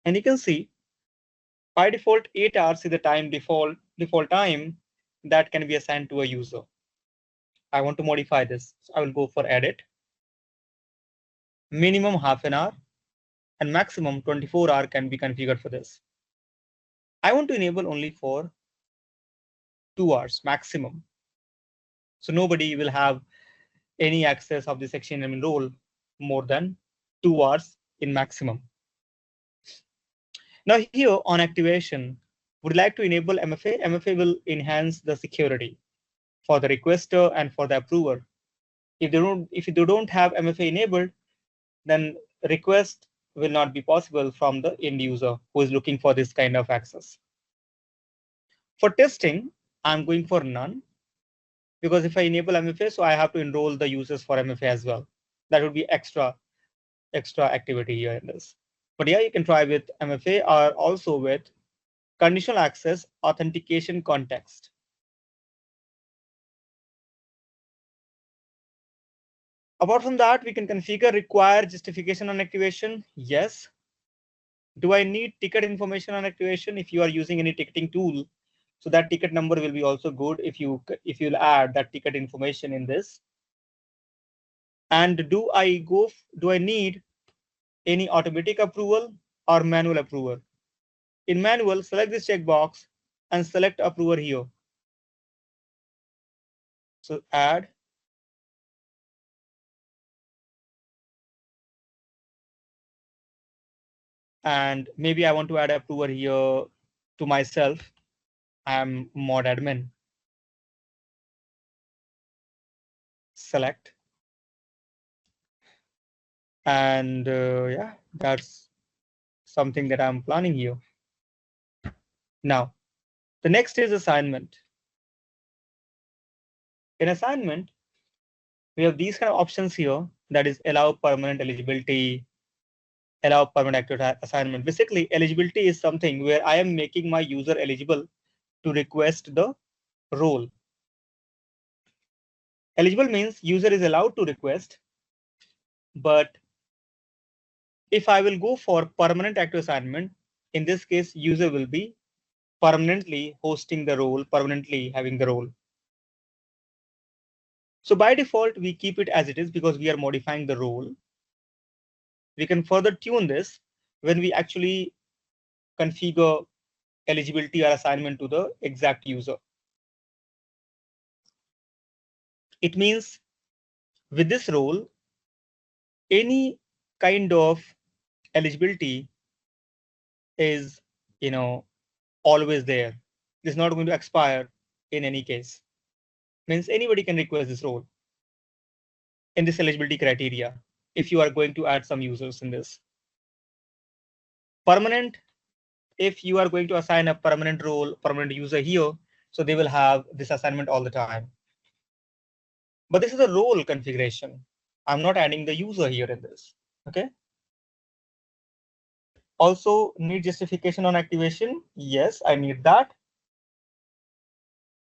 And you can see by default 8 hours is the time default time that can be assigned to a user. I want to modify this. So I will go for edit. Minimum half an hour and maximum 24 hour can be configured for this. I want to enable only for 2 hours maximum. So nobody will have any access of this exchange admin role more than 2 hours in maximum. Now here on activation, would like to enable MFA. MFA will enhance the security for the requester and for the approver. If they don't have MFA enabled, then request will not be possible from the end user who is looking for this kind of access. For testing, I'm going for none, because if I enable MFA, so I have to enroll the users for MFA as well. That would be extra activity here in this. But yeah, you can try with MFA or also with conditional access authentication context. Apart from that, we can configure require justification on activation. Yes. Do I need ticket information on activation? If you are using any ticketing tool, so that ticket number will be also good if you'll add that ticket information in this. And do I need any automatic approval or manual approval? In manual, select this checkbox and select approver here. So add. And maybe I want to add approver here to myself. I'm mod admin. Select. And yeah, that's something that I'm planning here. Now, the next is assignment. In assignment, We have these kind of options here, that is allow permanent eligibility, allow permanent active assignment. Basically, eligibility is something where I am making my user eligible to request the role. Eligible means user is allowed to request, but if I will go for permanent active assignment, in this case, user will be permanently hosting the role, permanently having the role. So by default, we keep it as it is because we are modifying the role. We can further tune this when we actually configure eligibility or assignment to the exact user. It means with this role, any kind of eligibility is, always there. It's not going to expire in any case. Means anybody can request this role in this eligibility criteria if you are going to add some users in this. Permanent, if you are going to assign a permanent role, permanent user here, so they will have this assignment all the time. But this is a role configuration. I'm not adding the user here in this. Okay. Also need justification on activation. Yes, I need that.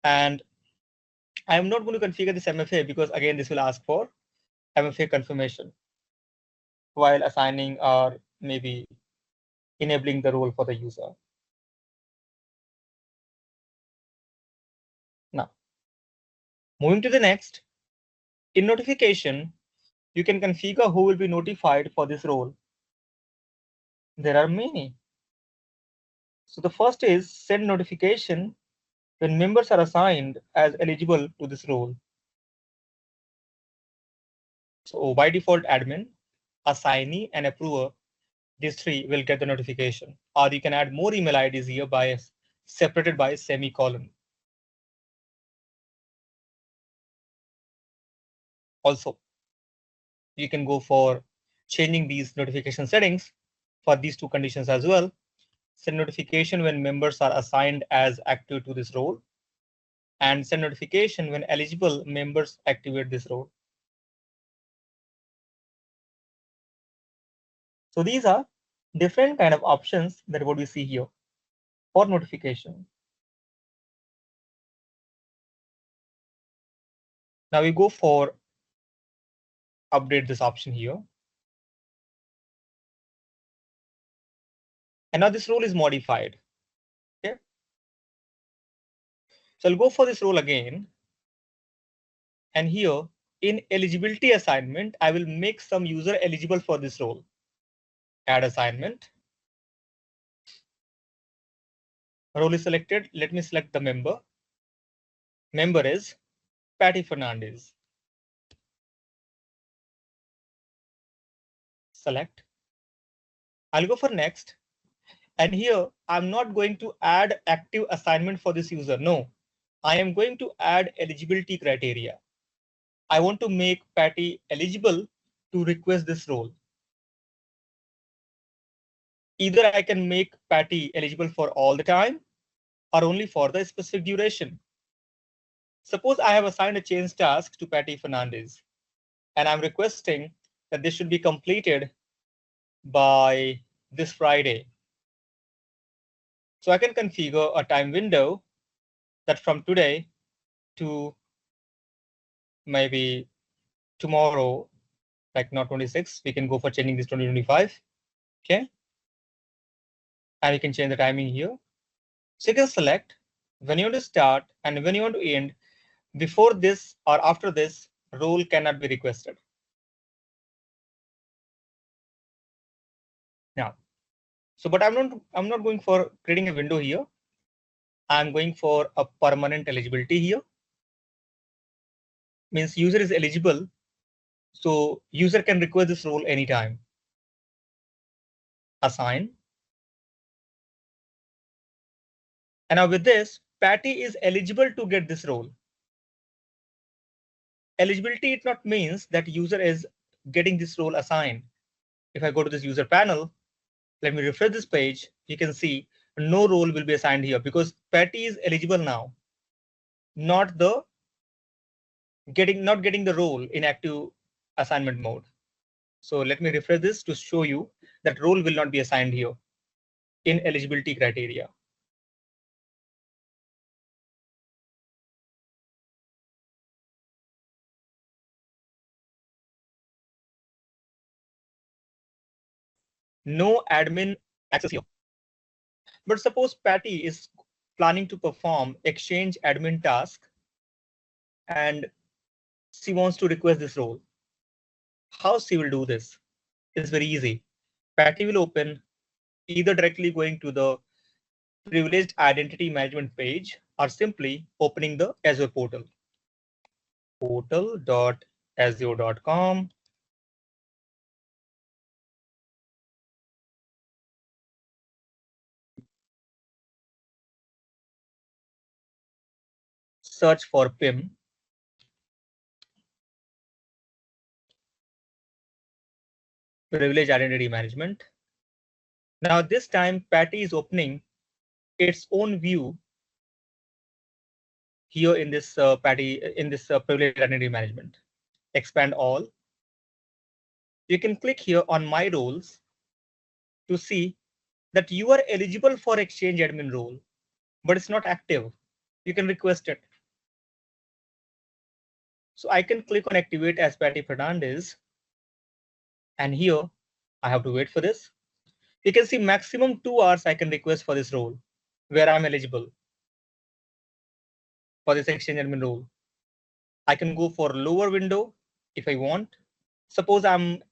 And I'm not going to configure this MFA because again, this will ask for MFA confirmation while assigning or maybe enabling the role for the user. Now, moving to the next, in notification, you can configure who will be notified for this role. There are many. So the first is send notification when members are assigned as eligible to this role. So by default, admin, assignee, and approver, these three will get the notification. Or you can add more email IDs here by separated by semicolon. Also, you can go for changing these notification settings for these two conditions as well. Send notification when members are assigned as active to this role, and send notification when eligible members activate this role. So these are different kind of options that what we see here for notification. Now we go for update this option here. And now this role is modified. Okay. So I'll go for this role again. And here in eligibility assignment, I will make some user eligible for this role. Add assignment. Role is selected. Let me select the member. Member is Patty Fernandez. Select. I'll go for next. And here I'm not going to add active assignment for this user. No, I am going to add eligibility criteria. I want to make Patty eligible to request this role. Either I can make Patty eligible for all the time or only for the specific duration. Suppose I have assigned a change task to Patty Fernandez, and I'm requesting that this should be completed by this Friday. So I can configure a time window that from today to maybe tomorrow, like not 26, we can go for changing this 2025. Okay. And you can change the timing here. So you can select when you want to start and when you want to end. Before this or after this, role cannot be requested. Now, so but I'm not going for creating a window here. I'm going for a permanent eligibility here. Means user is eligible, so user can request this role anytime. Assign. And now with this, Patty is eligible to get this role. Eligibility, it not means that user is getting this role assigned. If I go to this user panel, let me refresh this page, you can see no role will be assigned here because Patty is eligible now, not the not getting the role in active assignment mode. So let me refresh this to show you that role will not be assigned here in eligibility criteria. No admin access here. But suppose Patty is planning to perform Exchange admin task and she wants to request this role. How she will do this? It's very easy. Patty will open either directly going to the privileged identity management page or simply opening the Azure portal. Portal.azure.com. Search for PIM. Privileged identity management. Now this time Patty is opening its own view here in this privileged identity management. Expand all. You can click here on my roles to see that you are eligible for Exchange admin role, but it's not active. You can request it. So I can click on activate as Patty Fernandez. And here I have to wait for this. You can see maximum 2 hours I can request for this role where I'm eligible for this Exchange admin role. I can go for lower window if I want. Suppose I'm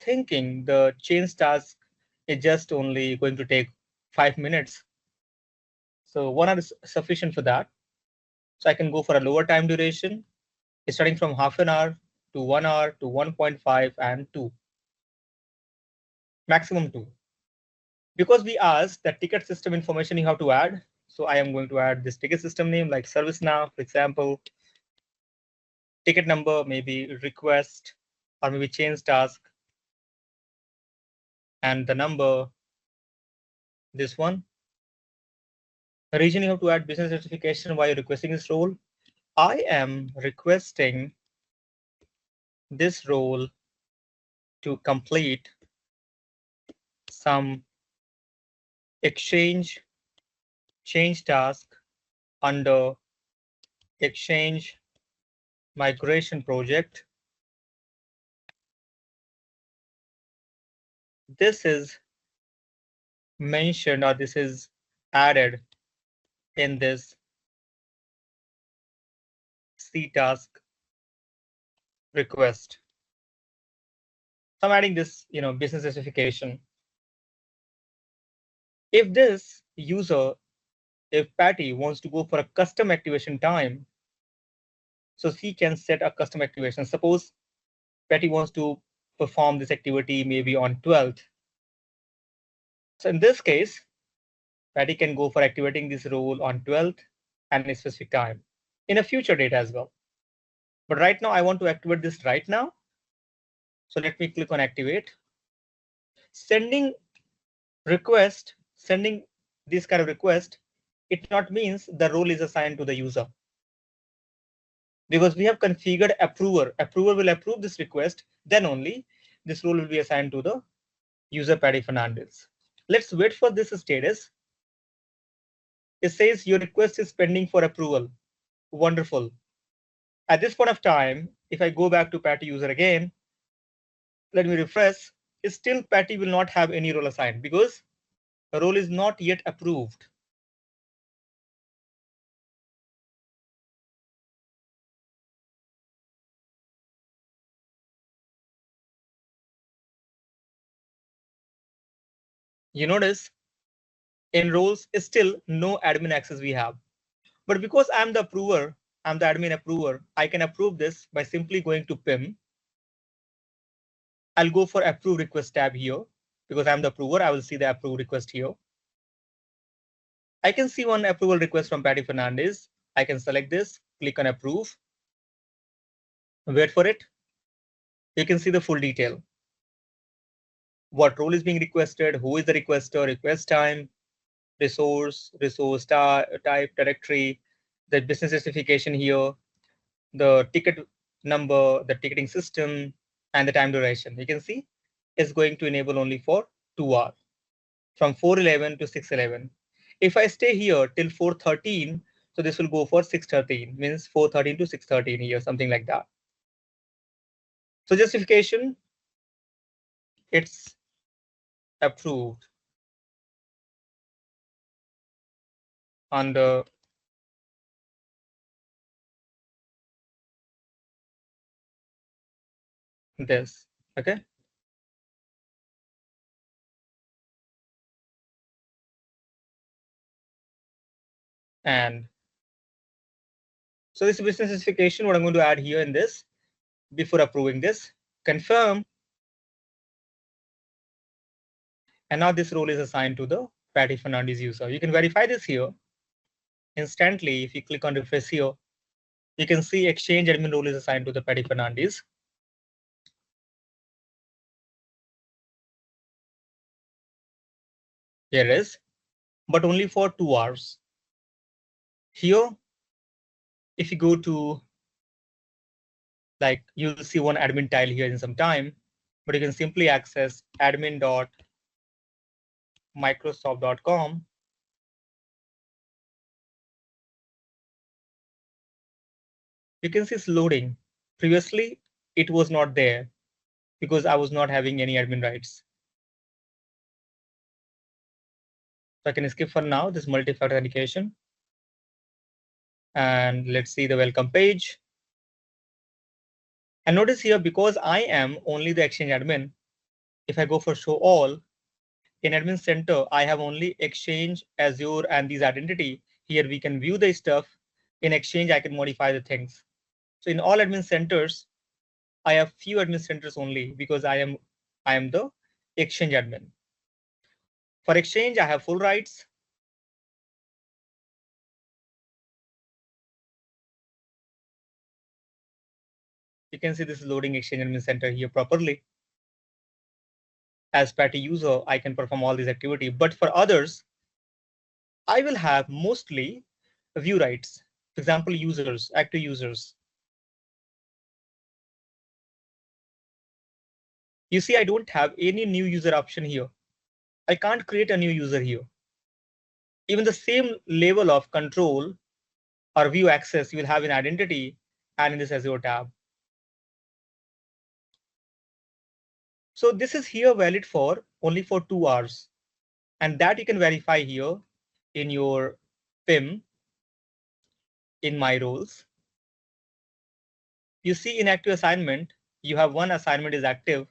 thinking the change task is just only going to take 5 minutes. So 1 hour is sufficient for that. So I can go for a lower time duration, starting from half an hour to 1 hour to 1.5 and 2. Maximum 2. Because we asked that ticket system information you have to add. So I am going to add this ticket system name like ServiceNow, for example. Ticket number, maybe request, or maybe change task. And the number, this one. The region you have to add business certification while you're requesting this role. I am requesting this role to complete some Exchange change task under Exchange migration project. This is mentioned or this is added in this C task request. So I'm adding this, business specification. If this user, if Patty wants to go for a custom activation time, so she can set a custom activation. Suppose Patty wants to perform this activity maybe on 12th. So in this case, Patty can go for activating this role on 12th and a specific time in a future date as well. But right now I want to activate this right now. So let me click on activate. Sending this kind of request, it not means the role is assigned to the user. Because we have configured approver. Approver will approve this request, then only this role will be assigned to the user Patty Fernandez. Let's wait for this status. It says your request is pending for approval. Wonderful. At this point of time, if I go back to Patty user again, let me refresh. Still Patty will not have any role assigned because the role is not yet approved. You notice in roles still no admin access we have. But because I'm the approver, I'm the admin approver, I can approve this by simply going to PIM. I'll go for approve request tab here because I'm the approver. I will see the approve request here. I can see one approval request from Patty Fernandez. I can select this, click on approve, wait for it. You can see the full detail. What role is being requested, who is the requester, request time, resource type, directory, the business specification here, the ticket number, the ticketing system, and the time duration. You can see it's going to enable only for 2 hours from 4:11 to 6:11. If I stay here till 4:13, so this will go for 6:13, means 4:13 to 6:13 here, something like that. So justification, it's approved under this. Okay. And so this business justification, what I'm going to add here in this before approving this, confirm. And now this role is assigned to the Patty Fernandez user. You can verify this here instantly. If you click on refresh here, you can see exchange admin role is assigned to the Patty Fernandez. Here it is, but only for 2 hours. Here, if you go to, like, you'll see one admin tile here in some time, but you can simply access admin.microsoft.com. You can see it's loading. Previously, it was not there because I was not having any admin rights. So I can skip for now this multi-factor authentication. And let's see the welcome page. And notice here, because I am only the Exchange admin, if I go for show all, in Admin Center, I have only Exchange, Azure, and these identity. Here we can view the stuff. In Exchange, I can modify the things. So in all admin centers, I have few admin centers only because I am the Exchange admin. For Exchange, I have full rights. You can see this is loading Exchange admin center here properly. As Patty user, I can perform all these activity, but for others, I will have mostly view rights. For example, users, active users. You see, I don't have any new user option here. I can't create a new user here. Even the same level of control or view access you will have in identity and in this Azure tab. So this is here valid for only for 2 hours. And that you can verify here in your PIM in my roles. You see in active assignment, you have one assignment is active,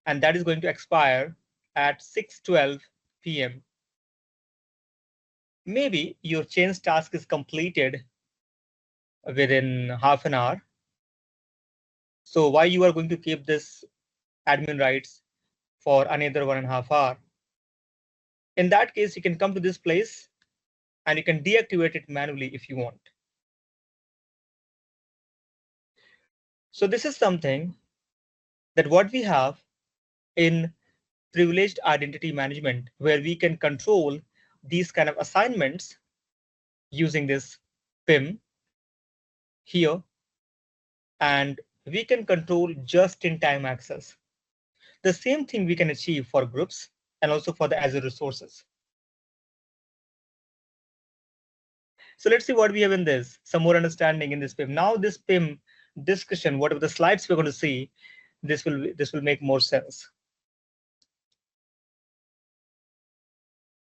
and that is going to expire at 6:12 p.m. Maybe your change task is completed within half an hour. So why you are going to keep this admin rights for another 1.5 hours? In that case, you can come to this place and you can deactivate it manually if you want. So this is something that what we have in privileged identity management, where we can control these kind of assignments using this PIM here, and we can control just-in-time access. The same thing we can achieve for groups and also for the Azure resources. So let's see what we have in this, some more understanding in this PIM. Now this PIM discussion, whatever the slides we're going to see, this will make more sense.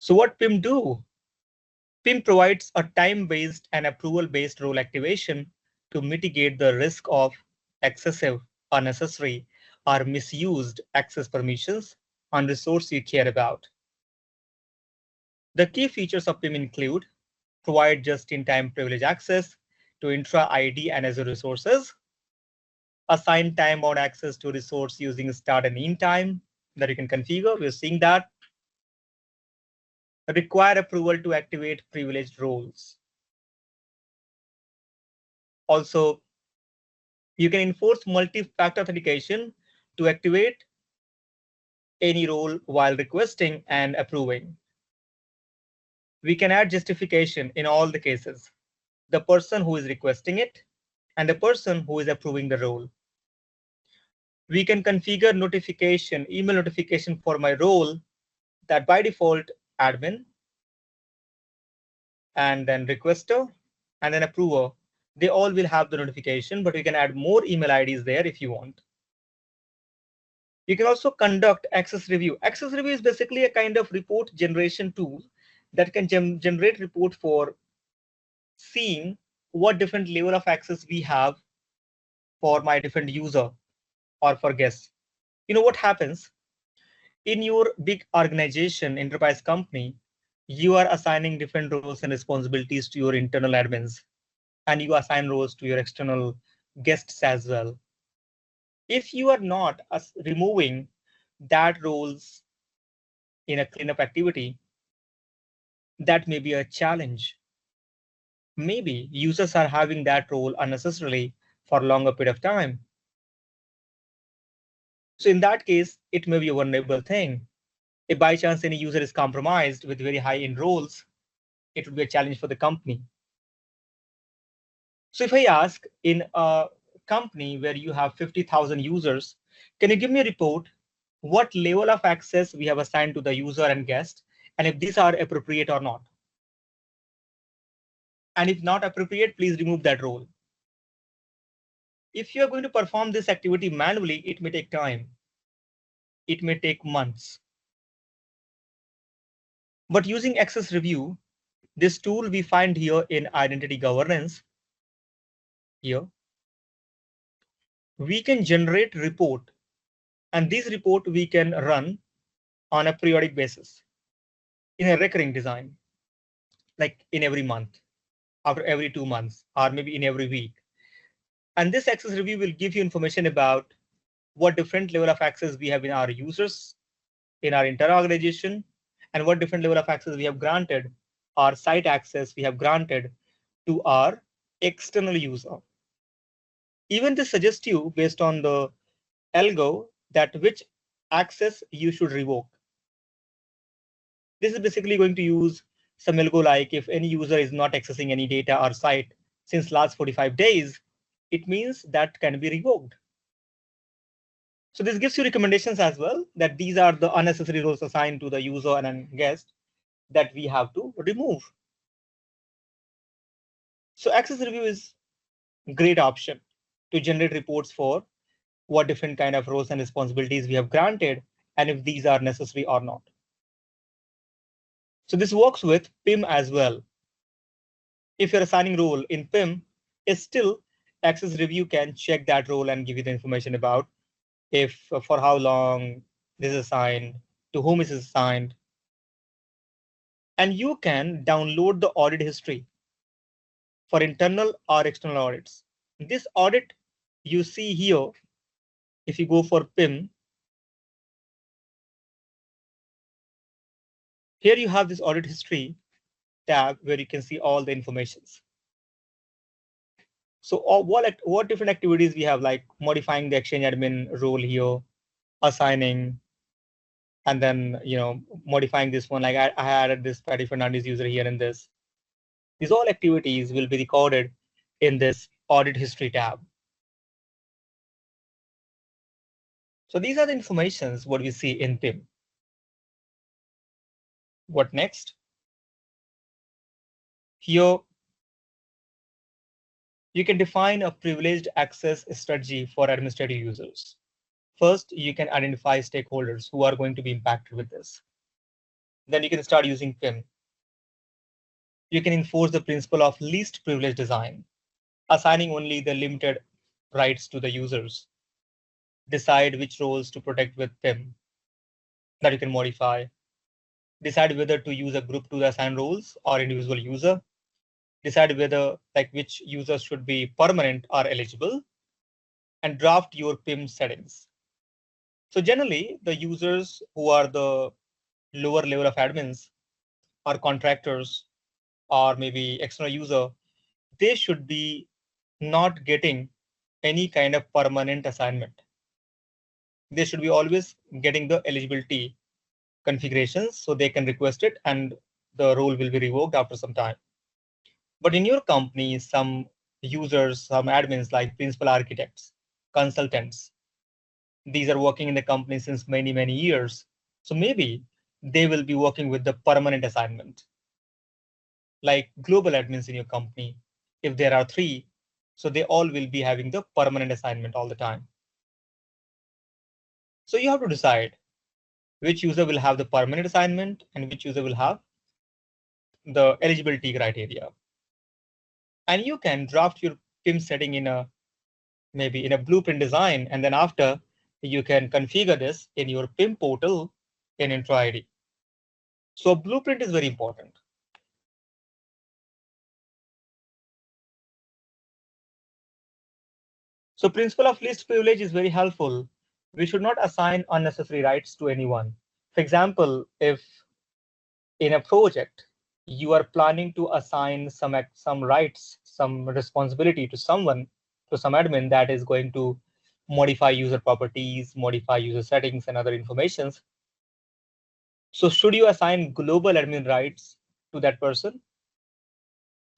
So what PIM do? PIM provides a time-based and approval-based role activation to mitigate the risk of excessive, unnecessary, or misused access permissions on resource you care about. The key features of PIM include provide just-in-time privilege access to intra-ID and Azure resources, assign time-bound access to resource using start and end time that you can configure. We're seeing that. Require approval to activate privileged roles. Also, you can enforce multi-factor authentication to activate any role while requesting and approving. We can add justification in all the cases. The person who is requesting it and the person who is approving the role. We can configure notification, email notification for my role that by default admin, and then requester, and then approver. They all will have the notification, but we can add more email IDs there if you want. You can also conduct access review. Access review is basically a kind of report generation tool that can generate report for seeing what different level of access we have for my different user or for guests. You know what happens in your big organization, enterprise company, you are assigning different roles and responsibilities to your internal admins, and you assign roles to your external guests as well. If you are not removing that roles in a cleanup activity, that may be a challenge. Maybe users are having that role unnecessarily for a longer period of time. So in that case, it may be a vulnerable thing. If by chance any user is compromised with very high end roles, it would be a challenge for the company. So if I ask in a company where you have 50,000 users, can you give me a report what level of access we have assigned to the user and guest, and if these are appropriate or not? And if not appropriate, please remove that role. If you are going to perform this activity manually, it may take time. It may take months. But using access review, this tool we find here in identity governance, here, we can generate report, and this report we can run on a periodic basis in a recurring design, like in every month, after every 2 months, or maybe in every week. And this access review will give you information about what different level of access we have in our users, in our entire organization, and what different level of access we have granted, or site access we have granted to our external user. Even this suggests you based on the algo that which access you should revoke. This is basically going to use some algo like if any user is not accessing any data or site since last 45 days, it means that can be revoked. So this gives you recommendations as well that these are the unnecessary roles assigned to the user and guest that we have to remove. So access review is a great option to generate reports for what different kind of roles and responsibilities we have granted and if these are necessary or not. So this works with PIM as well. If you're assigning role in PIM, is still access review can check that role and give you the information about if for how long this is assigned, to whom it is assigned. And you can download the audit history for internal or external audits. This audit you see here, if you go for PIM, here you have this audit history tab where you can see all the informations. So what different activities we have, like modifying the exchange admin role here, assigning, and then modifying this one. Like I added this Patty Fernandez user here in this. These all activities will be recorded in this audit history tab. So these are the informations what we see in PIM. What next? Here you can define a privileged access strategy for administrative users. First, you can identify stakeholders who are going to be impacted with this. Then you can start using PIM. You can enforce the principle of least privilege design, assigning only the limited rights to the users. Decide which roles to protect with PIM that you can modify. Decide whether to use a group to assign roles or individual user. Decide whether which users should be permanent or eligible, and draft your PIM settings. So generally, the users who are the lower level of admins or contractors or maybe external user, they should be not getting any kind of permanent assignment. They should be always getting the eligibility configurations so they can request it and the role will be revoked after some time. But in your company, some users, some admins like principal architects, consultants. These are working in the company since many, many years. So maybe they will be working with the permanent assignment, like global admins in your company. If there are three, so they all will be having the permanent assignment all the time. So you have to decide which user will have the permanent assignment and which user will have the eligibility criteria. And you can draft your PIM setting in a maybe in a blueprint design, and then after you can configure this in your PIM portal in Intro ID. So blueprint is very important. So principle of least privilege is very helpful. We should not assign unnecessary rights to anyone. For example, if in a project you are planning to assign some rights, some responsibility to someone, to some admin that is going to modify user properties, modify user settings and other informations. So should you assign global admin rights to that person?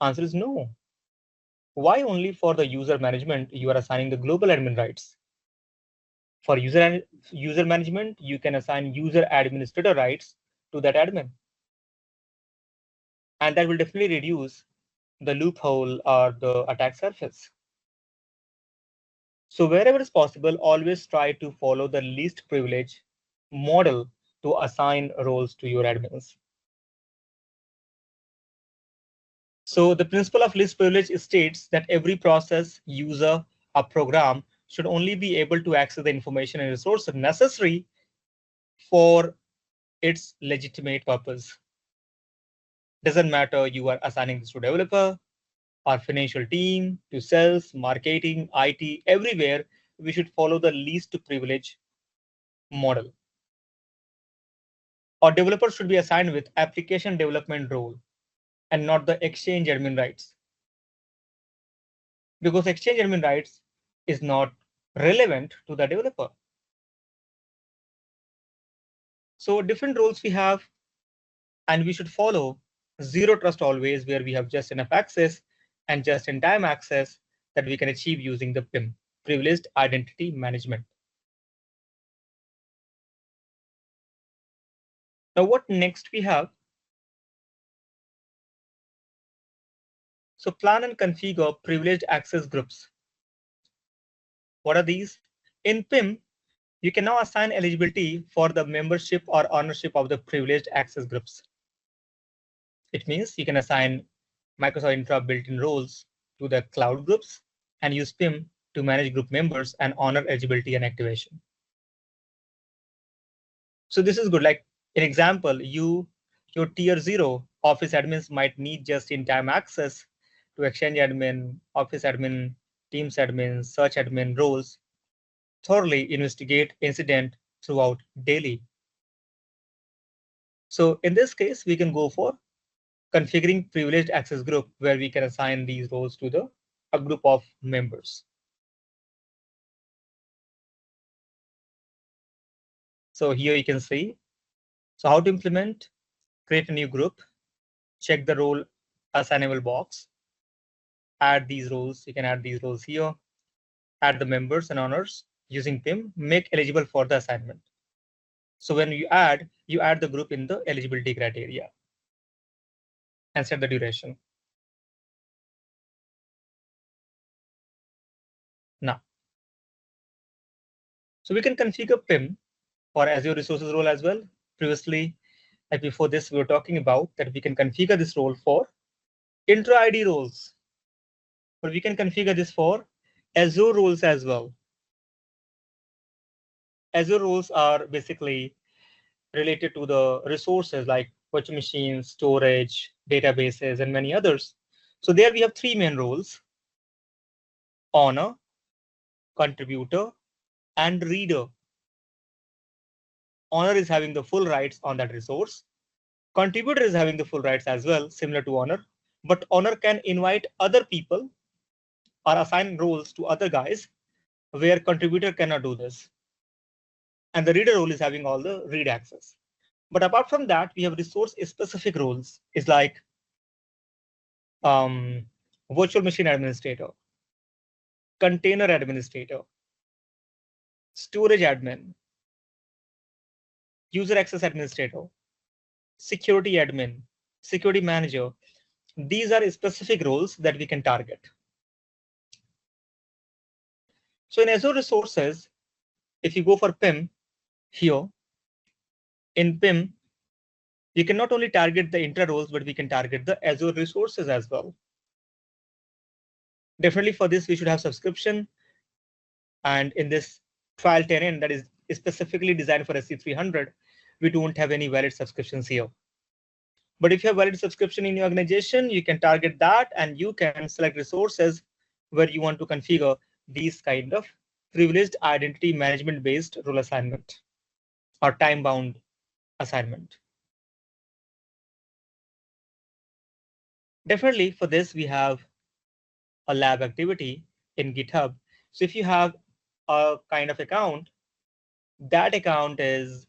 Answer is no. Why only for the user management you are assigning the global admin rights? For user management, you can assign user administrator rights to that admin. And that will definitely reduce the loophole or the attack surface. So wherever is possible, always try to follow the least privilege model to assign roles to your admins. So the principle of least privilege states that every process, user, or program should only be able to access the information and resources necessary for its legitimate purpose. Doesn't matter you are assigning this to developer or financial team, to sales, marketing, IT, everywhere, we should follow the least privilege model. Or developers should be assigned with application development role and not the exchange admin rights. Because exchange admin rights is not relevant to the developer. So different roles we have, and we should follow zero trust always, where we have just enough access and just in time access that we can achieve using the PIM, privileged identity management. Now what next we have? So plan and configure privileged access groups. What are these? In PIM, you can now assign eligibility for the membership or ownership of the privileged access groups. It means you can assign Microsoft Intra built-in roles to the cloud groups and use PIM to manage group members and honor eligibility and activation. So this is good. Like an example, your tier 0 office admins might need just-in-time access to Exchange admin, office admin, Teams admin, search admin roles, thoroughly investigate incident throughout daily. So in this case, we can go for configuring privileged access group, where we can assign these roles to a group of members. So here you can see, so how to implement, create a new group, check the role assignable box, add these roles. You can add these roles here, add the members and owners using PIM, make eligible for the assignment. So when you add the group in the eligibility criteria and set the duration. Now, so we can configure PIM for Azure resources role as well. Previously, like before this, we were talking about that we can configure this role for intra ID roles, but we can configure this for Azure roles as well. Azure roles are basically related to the resources like virtual machines, storage, databases, and many others. So there we have three main roles: owner, contributor, and reader. Owner is having the full rights on that resource. Contributor is having the full rights as well, similar to owner, but owner can invite other people or assign roles to other guys, where contributor cannot do this. And the reader role is having all the read access. But apart from that, we have resource specific roles. It's like virtual machine administrator, container administrator, storage admin, user access administrator, security admin, security manager. These are specific roles that we can target. So in Azure resources, if you go for PIM here, in PIM, you can not only target the intra roles, but we can target the Azure resources as well. Definitely for this, we should have subscription. And in this trial tenant that is specifically designed for SC300, we don't have any valid subscriptions here. But if you have valid subscription in your organization, you can target that and you can select resources where you want to configure these kind of privileged identity management based role assignment or time bound assignment. Definitely for this, we have a lab activity in GitHub. So if you have a kind of account, that account is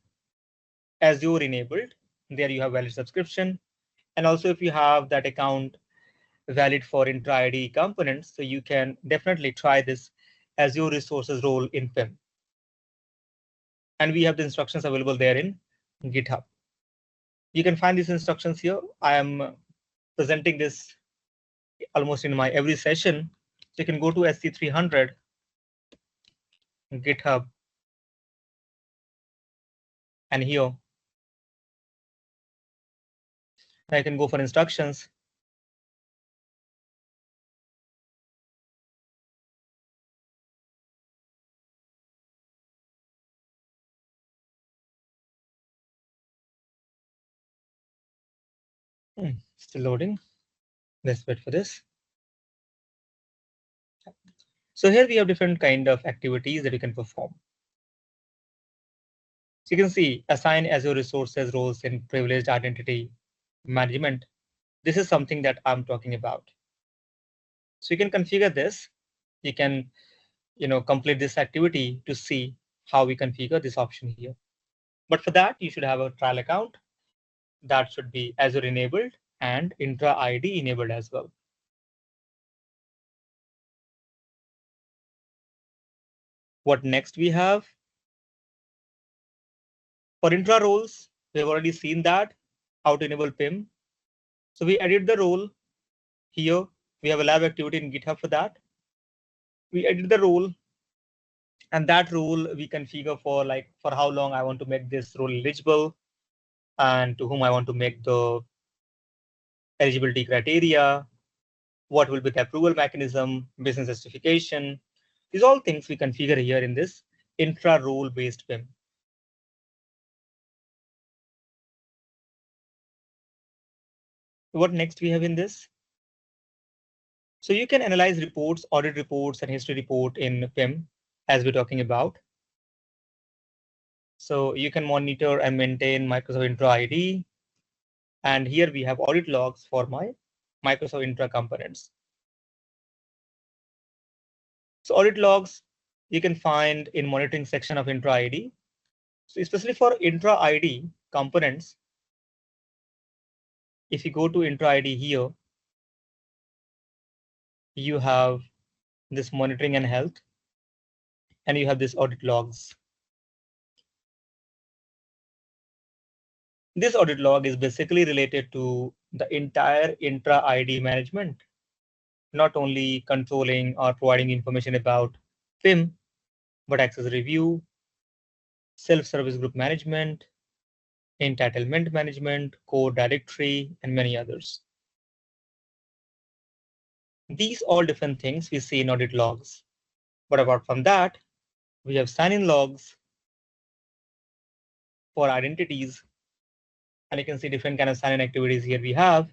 Azure enabled. There you have valid subscription. And also if you have that account valid for intra-ID components, so you can definitely try this Azure resources role in PIM. And we have the instructions available there in GitHub. You can find these instructions here. I am presenting this almost in my every session. So you can go to SC300 GitHub. And here I can go for instructions. Still loading. Let's wait for this. So here we have different kind of activities that you can perform. So you can see assign Azure resources roles in privileged identity management. This is something that I'm talking about. So you can configure this. You can, complete this activity to see how we configure this option here. But for that, you should have a trial account that should be Azure enabled and intra ID enabled as well. What next we have? For intra roles, we have already seen that, how to enable PIM. So we edit the role here. We have a lab activity in GitHub for that. We edit the role, and that role we configure for how long I want to make this role eligible and to whom I want to make the eligibility criteria, what will be the approval mechanism, business justification. These all things we configure here in this intra role based PIM. What next we have in this? So you can analyze reports, audit reports, and history report in PIM as we're talking about. So you can monitor and maintain Microsoft Intra ID. And here we have audit logs for my Microsoft Intra components. So audit logs you can find in monitoring section of Intra ID. So especially for Intra ID components, if you go to Intra ID here, you have this monitoring and health, and you have this audit logs. This audit log is basically related to the entire intra ID management, not only controlling or providing information about PIM, but access review, self-service group management, entitlement management, core directory, and many others. These all different things we see in audit logs. But apart from that, we have sign-in logs for identities, and you can see different kind of sign-in activities here we have.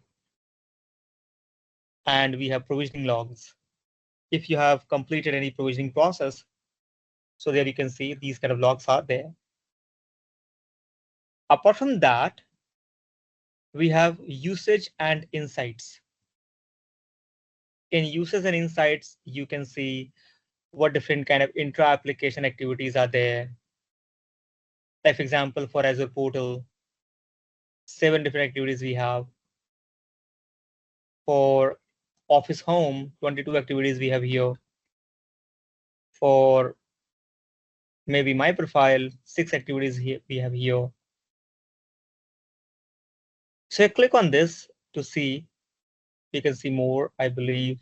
And we have provisioning logs. If you have completed any provisioning process, so there you can see these kind of logs are there. Apart from that, we have usage and insights. In usage and insights, you can see what different kind of intra-application activities are there. Like for example, for Azure portal, 7 different activities we have. For office home, 22 activities we have here. For maybe my profile, 6 activities here we have here. So I click on this to see, you can see more, I believe.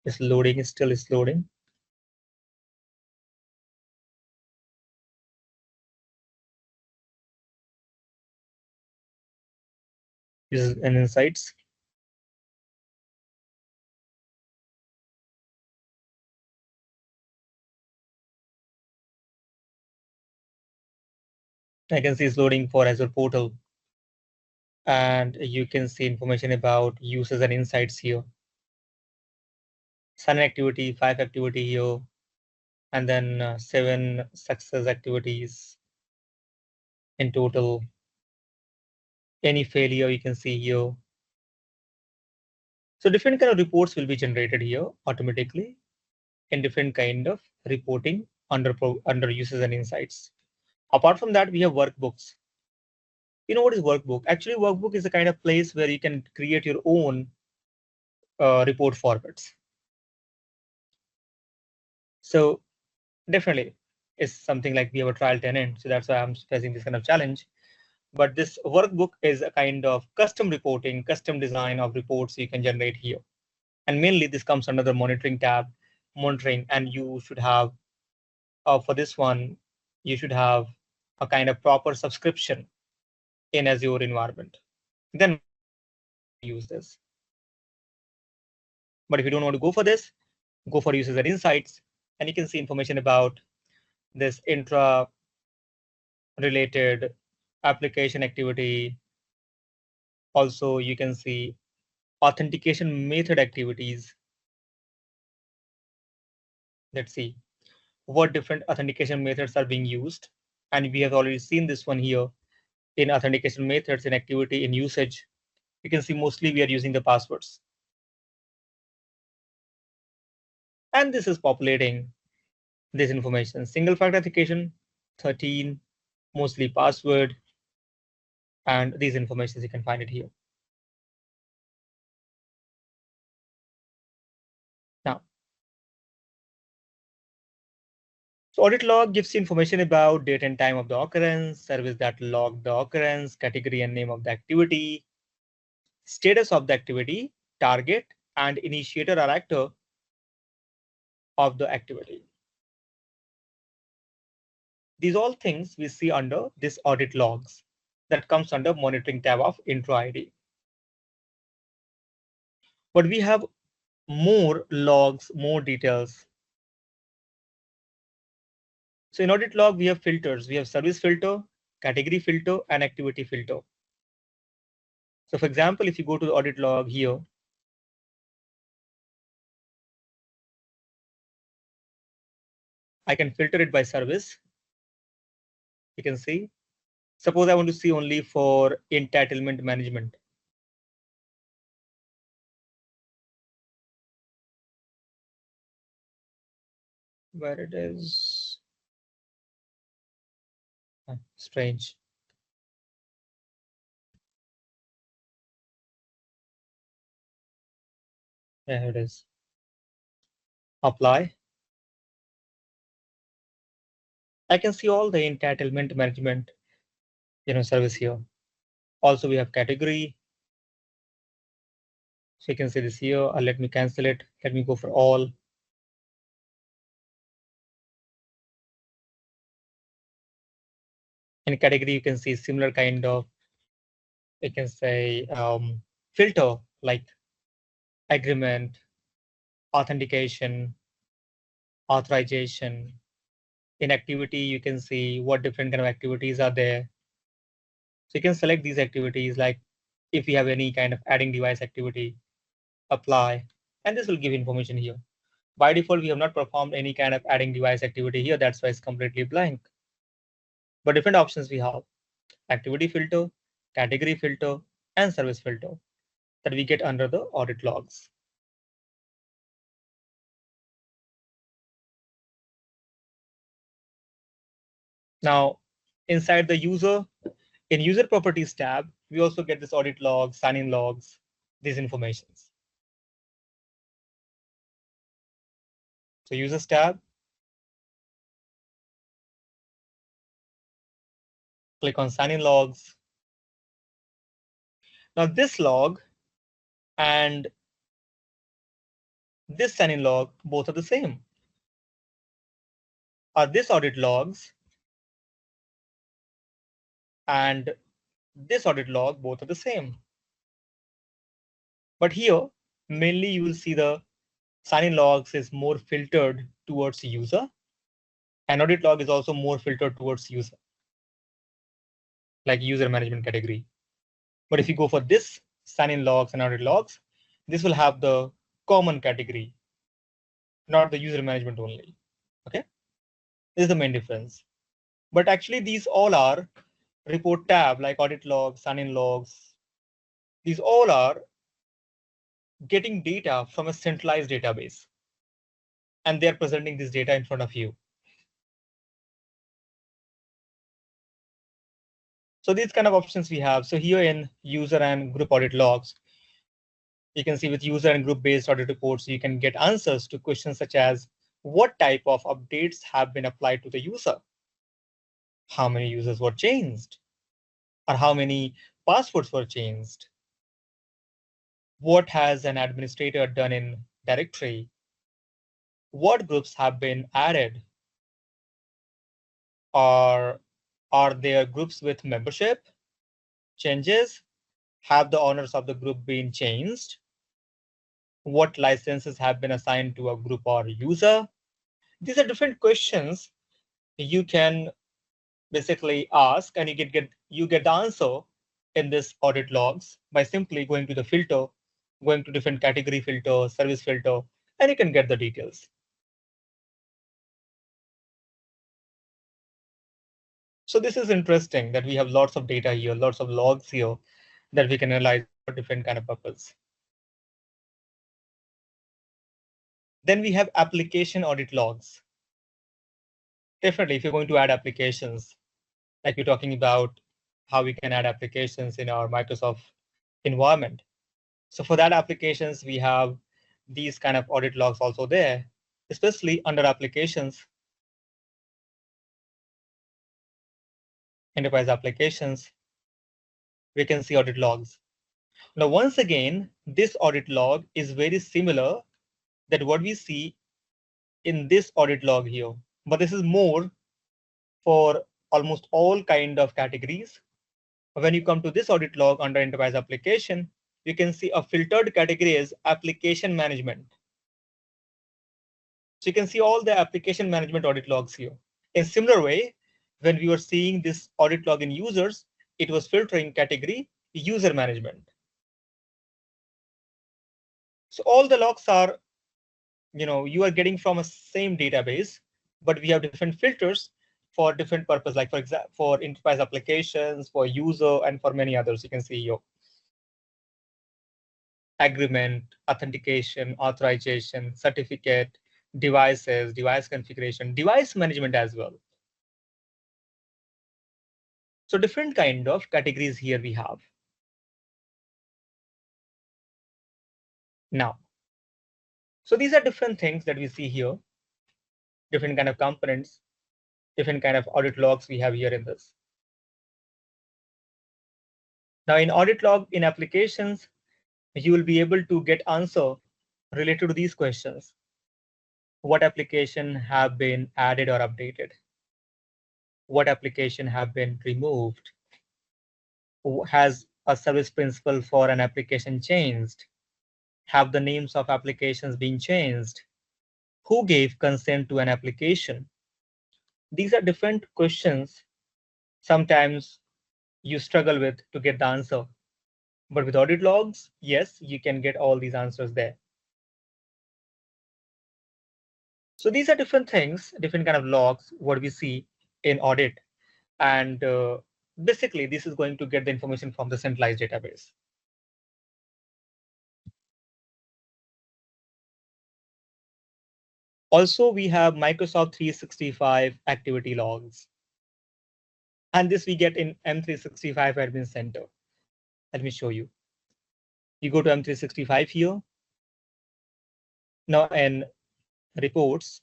It's loading, still is loading. This is an insights. I can see it's loading for Azure portal. And you can see information about users and insights here. 7 activity, 5 activity here, and then 7 success activities in total. Any failure you can see here. So different kind of reports will be generated here automatically in different kind of reporting under users and insights. Apart from that, we have workbooks. You know what is workbook? Actually, workbook is a kind of place where you can create your own report formats. So definitely is something like we have a trial tenant. So that's why I'm facing this kind of challenge. But this workbook is a kind of custom reporting, custom design of reports you can generate here. And mainly this comes under the monitoring tab, monitoring, and you should have, for this one, you should have a kind of proper subscription in Azure environment. Then use this. But if you don't want to go for this, go for users and insights, and you can see information about this intra related application activity. Also, you can see authentication method activities. Let's see what different authentication methods are being used. And we have already seen this one here in authentication methods in activity in usage. You can see mostly we are using the passwords. And this is populating this information. Single factor authentication, 13, mostly password. And these informations you can find it here. Now, so audit log gives you information about date and time of the occurrence, service that logged the occurrence, category and name of the activity, status of the activity, target, and initiator or actor of the activity. These all things we see under this audit logs that comes under monitoring tab of intro ID. But we have more logs, more details. So in audit log, we have filters. We have service filter, category filter, and activity filter. So for example, if you go to the audit log here, I can filter it by service. You can see, suppose I want to see only for entitlement management. Where it is, strange. Yeah, it is. Apply. I can see all the entitlement management, service here. Also, we have category. So you can see this here. Let me cancel it. Let me go for all. In category, you can see similar kind of, you can say, filter like agreement, authentication, authorization. In activity, you can see what different kind of activities are there. So you can select these activities, like if you have any kind of adding device activity, apply, and this will give information here. By default, we have not performed any kind of adding device activity here. That's why it's completely blank. But different options we have: activity filter, category filter, and service filter that we get under the audit logs. Now, inside the user, in user properties tab, we also get this audit logs, sign-in logs, these informations. So users tab, click on sign in logs. Now this log and this sign in log, both are the same. This audit logs and this audit log, both are the same. But here, mainly you will see the sign in logs is more filtered towards user, and audit log is also more filtered towards user, like user management category. But if you go for this sign in logs and audit logs, this will have the common category, not the user management only. Okay, this is the main difference. But actually, these all are report tab like audit logs, sign in logs. These all are getting data from a centralized database, and they're presenting this data in front of you. So these kind of options we have. So here in user and group audit logs, you can see with user and group based audit reports, you can get answers to questions such as what type of updates have been applied to the user, how many users were changed, or how many passwords were changed, what has an administrator done in directory, what groups have been added, or are there groups with membership changes, have the owners of the group been changed, what licenses have been assigned to a group or user. These are different questions you can basically ask, and you get the answer in this audit logs by simply going to the filter, going to different category filter, service filter, and you can get the details. So this is interesting that we have lots of data here, lots of logs here that we can analyze for different kind of purpose. Then we have application audit logs. Definitely, if you're going to add applications, like we're talking about how we can add applications in our Microsoft environment. So for that applications, we have these kind of audit logs also there, especially under applications, enterprise applications, we can see audit logs. Now, once again, this audit log is very similar that what we see in this audit log here, but this is more for almost all kind of categories. When you come to this audit log under enterprise application, you can see a filtered category is application management. So you can see all the application management audit logs here. In similar way, when we were seeing this audit log in users, it was filtering category user management. So all the logs are, you are getting from a same database, but we have different filters for different purpose, like for example, for enterprise applications, for user, and for many others. You can see here. Agreement, authentication, authorization, certificate, devices, device configuration, device management as well. So different kind of categories here we have. Now, so these are different things that we see here, different kind of components, different kind of audit logs we have here in this. Now in audit log in applications, you will be able to get answer related to these questions. What application have been added or updated? What application have been removed? Has a service principal for an application changed? Have the names of applications been changed? Who gave consent to an application? These are different questions. Sometimes you struggle with to get the answer. But with audit logs, yes, you can get all these answers there. So these are different things, different kind of logs, what we see in audit. And basically, this is going to get the information from the centralized database. Also, we have Microsoft 365 activity logs. And this we get in M365 Admin Center. Let me show you. You go to M365 here. Now, in reports.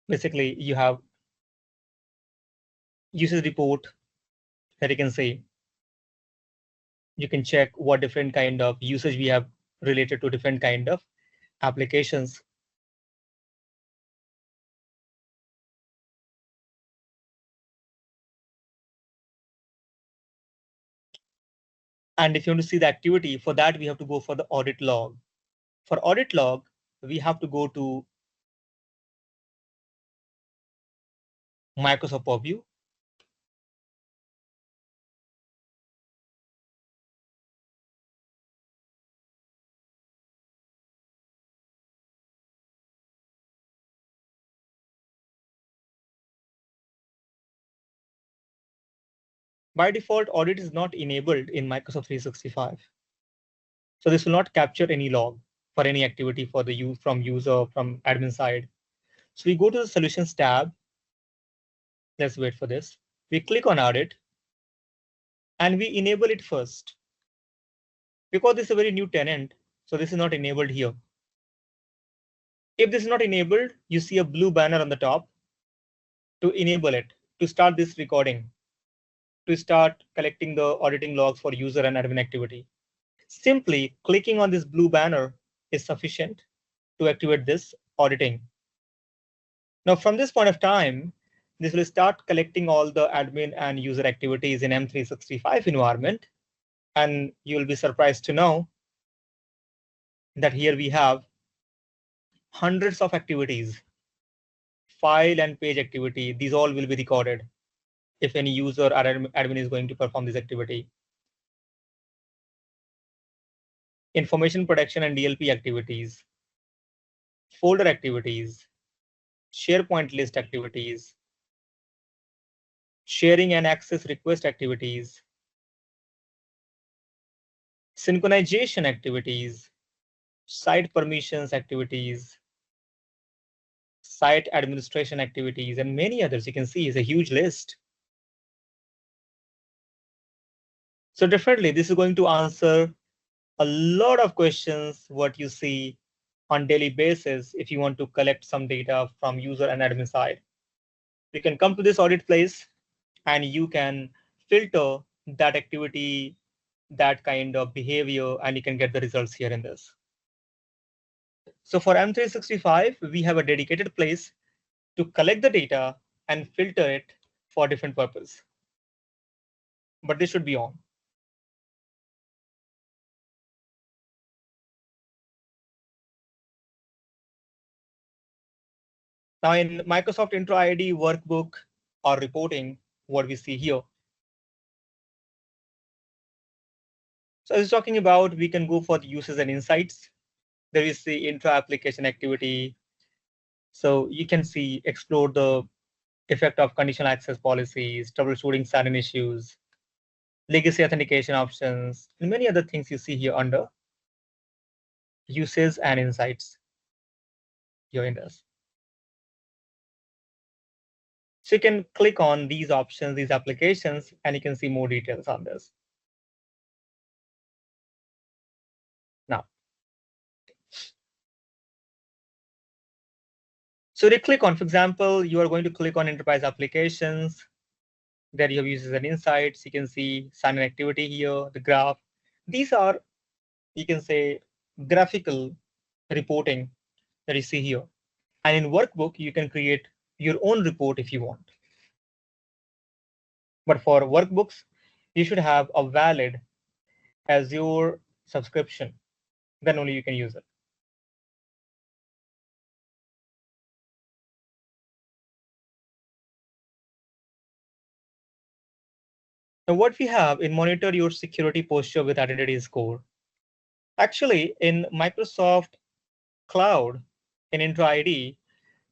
Basically, you have usage report that you can say. You can check what different kind of usage we have related to different kind of applications. And if you want to see the activity, for that we have to go for the audit log. For audit log, we have to go to Microsoft Purview. By default, audit is not enabled in Microsoft 365. So this will not capture any log for any activity for the use from user from admin side. So we go to the solutions tab. Let's wait for this. We click on audit and we enable it first. Because this is a very new tenant, so this is not enabled here. If this is not enabled, you see a blue banner on the top to enable it, to start this recording, to start collecting the auditing logs for user and admin activity. Simply clicking on this blue banner is sufficient to activate this auditing. Now, from this point of time, this will start collecting all the admin and user activities in M365 environment. And you'll be surprised to know that here we have hundreds of activities, file and page activity. These all will be recorded if any user or admin is going to perform this activity. Information protection and DLP activities, folder activities, SharePoint list activities, sharing and access request activities, synchronization activities, site permissions activities, site administration activities, and many others. You can see is a huge list. So definitely this is going to answer a lot of questions what you see on daily basis if you want to collect some data from user and admin side. You can come to this audit place and you can filter that activity, that kind of behavior, and you can get the results here in this. So for M365, we have a dedicated place to collect the data and filter it for different purpose. But this should be on. Now in Microsoft Intro ID workbook or reporting, what we see here. So I was talking about, we can go for the uses and insights. There is the intra application activity. So you can see, explore the effect of conditional access policies, troubleshooting certain issues, legacy authentication options, and many other things you see here under uses and insights here in this. So you can click on these options, these applications, and you can see more details on this. Now, so they click on, for example, you are going to click on enterprise applications. There you have uses and insights. You can see sign-in activity here, the graph. These are, you can say, graphical reporting that you see here. And in workbook, you can create your own report if you want. But for workbooks, you should have a valid Azure subscription. Then only you can use it. Now, what we have in monitor your security posture with identity score. Actually, in Microsoft Cloud, in Intro ID,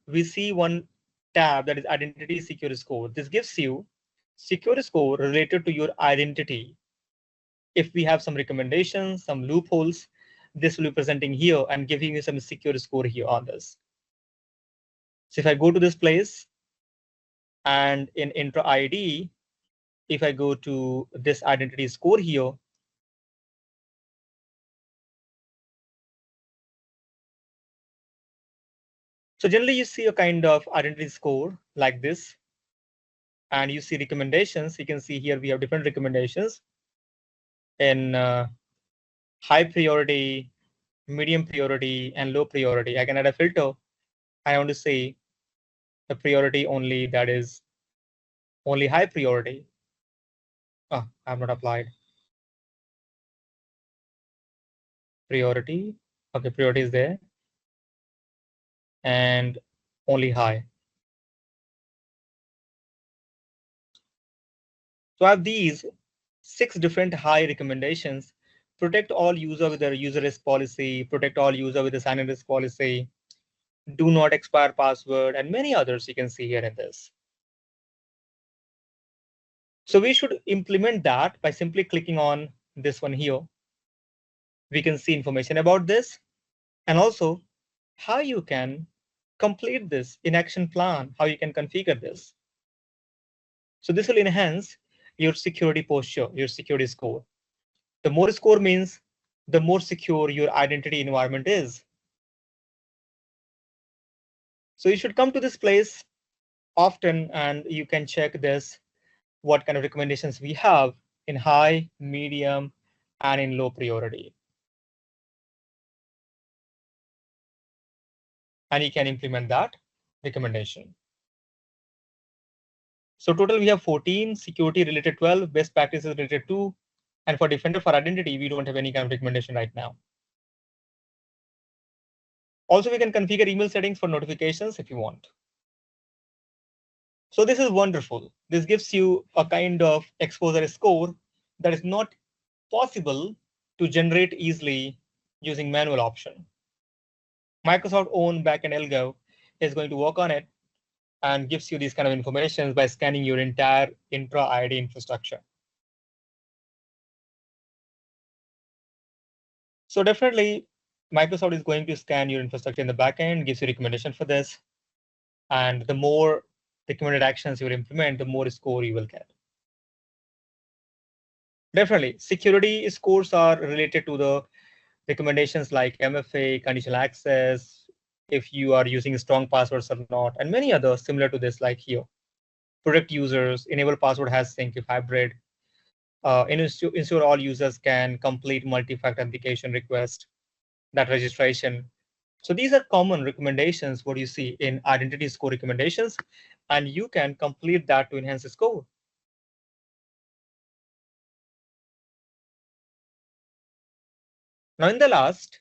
we see one tab that is identity security score. This gives you security score related to your identity. If we have some recommendations, some loopholes, this will be presenting here and giving you some security score here on this. So if I go to this place and in Intro ID, if I go to this identity score here, So generally you see a kind of identity score like this, and you see recommendations. You can see here we have different recommendations in high priority, medium priority, and low priority. I can add a filter. I want to say the priority only that is only high priority. Oh, I have not applied priority. Okay, priority is there and only high. So I have these 6 different high recommendations. Protect all user with a user risk policy, protect all user with a sign-in risk policy, do not expire password, and many others you can see here in this. So we should implement that by simply clicking on this one here. We can see information about this and also how you can complete this in action plan, how you can configure this. So this will enhance your security posture, your security score. The more score means the more secure your identity environment is. So you should come to this place often and you can check this, what kind of recommendations we have in high, medium, and in low priority. And you can implement that recommendation. So total we have 14, security related 12, best practices related 2, and for Defender for identity, we don't have any kind of recommendation right now. Also, we can configure email settings for notifications if you want. So this is wonderful. This gives you a kind of exposure score that is not possible to generate easily using manual option. Microsoft own backend algo is going to work on it and gives you these kind of information by scanning your entire intra ID infrastructure. So definitely Microsoft is going to scan your infrastructure in the backend, gives you recommendation for this. And the more recommended actions you will implement, the more score you will get. Definitely, security scores are related to the recommendations like MFA, conditional access, if you are using strong passwords or not, and many others similar to this like here. Protect users, enable password hash sync if hybrid, ensure all users can complete multi-factor authentication request, that registration. So these are common recommendations, what you see in identity score recommendations, and you can complete that to enhance the score. Now in the last,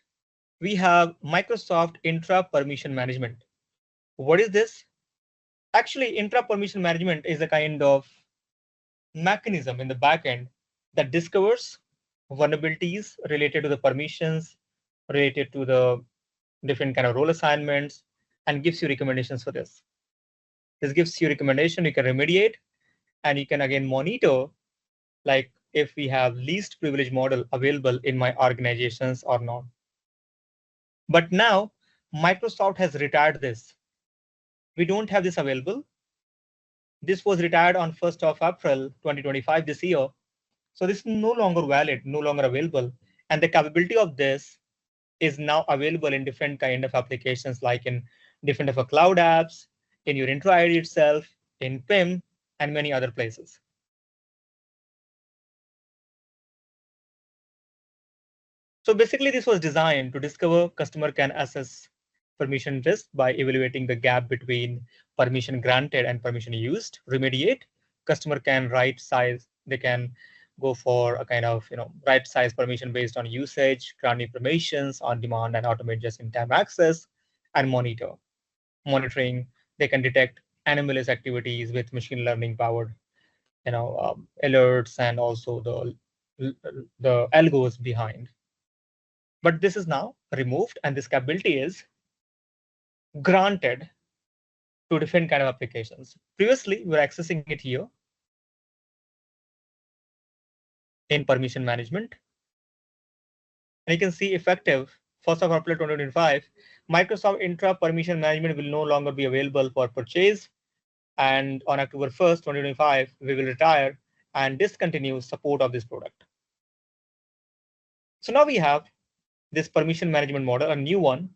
we have Microsoft Intra Permission Management. What is this? Actually, intra permission management is a kind of mechanism in the backend that discovers vulnerabilities related to the permissions, related to the different kind of role assignments, and gives you recommendations for this. This gives you recommendation you can remediate, and you can again monitor, like if we have least privilege model available in my organizations or not. But now Microsoft has retired this. We don't have this available. This was retired on 1st of April 2025 this year. So this is no longer valid, no longer available. And the capability of this is now available in different kind of applications, like in different of a cloud apps, in your Intro ID itself, in PIM, and many other places. So basically, this was designed to discover customer can assess permission risk by evaluating the gap between permission granted and permission used, remediate. Customer can right size, they can go for a kind of right size permission based on usage, grant new permissions on demand, and automate just-in-time access and monitor. Monitoring, they can detect anomalous activities with machine learning powered alerts and also the algos behind. But this is now removed, and this capability is granted to different kind of applications. Previously, we were accessing it here in permission management. And you can see effective 1st of April 2025, Microsoft Intra Permission Management will no longer be available for purchase. And on October 1st, 2025, we will retire and discontinue support of this product. So now we have this permission management model, a new one,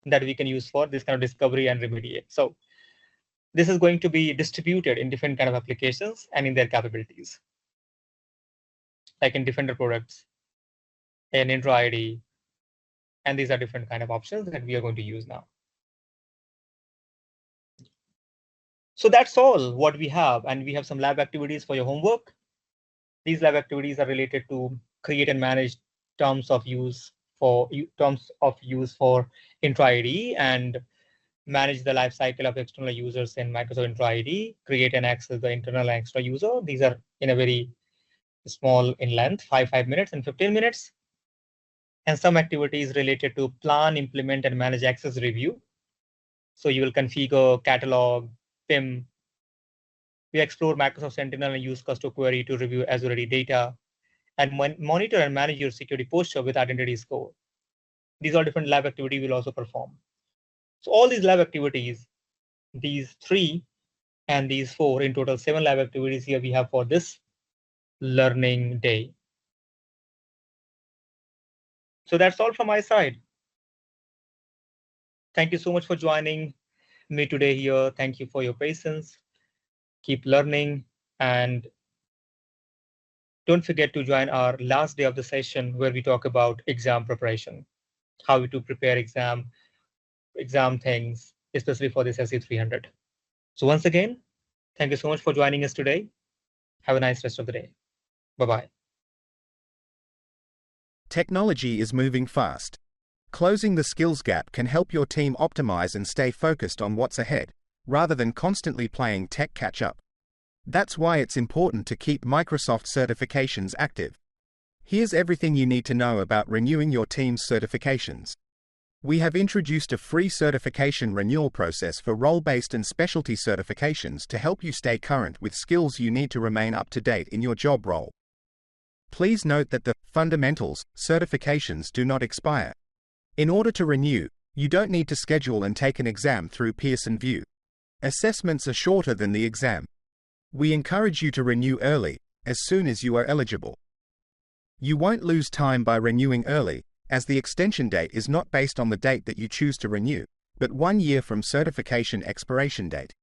that we can use for this kind of discovery and remediate. So this is going to be distributed in different kind of applications and in their capabilities, like in Defender products, in intro ID, and these are different kind of options that we are going to use now. So that's all what we have, and we have some lab activities for your homework. These lab activities are related to create and manage terms of use for intro ID and manage the life cycle of external users in Microsoft Intro ID, create and access the internal and extra user. These are in a very small in length, 5 minutes and 15 minutes. And some activities related to plan, implement, and manage access review. So you will configure, catalog, PIM. We explore Microsoft Sentinel and use custom query to review Azure AD data and monitor and manage your security posture with identity score. These are different lab activities we'll also perform. So all these lab activities, these 3 and these 4, in total 7 lab activities here we have for this learning day. So that's all from my side. Thank you so much for joining me today here. Thank you for your patience. Keep learning, and don't forget to join our last day of the session where we talk about exam preparation, how to prepare exam things, especially for this SE 300. So once again, thank you so much for joining us today. Have a nice rest of the day. Bye-bye. Technology is moving fast. Closing the skills gap can help your team optimize and stay focused on what's ahead, rather than constantly playing tech catch-up. That's why it's important to keep Microsoft certifications active. Here's everything you need to know about renewing your team's certifications. We have introduced a free certification renewal process for role-based and specialty certifications to help you stay current with skills you need to remain up to date in your job role. Please note that the fundamentals certifications do not expire. In order to renew, you don't need to schedule and take an exam through Pearson VUE. Assessments are shorter than the exam. We encourage you to renew early, as soon as you are eligible. You won't lose time by renewing early, as the extension date is not based on the date that you choose to renew, but 1 year from certification expiration date.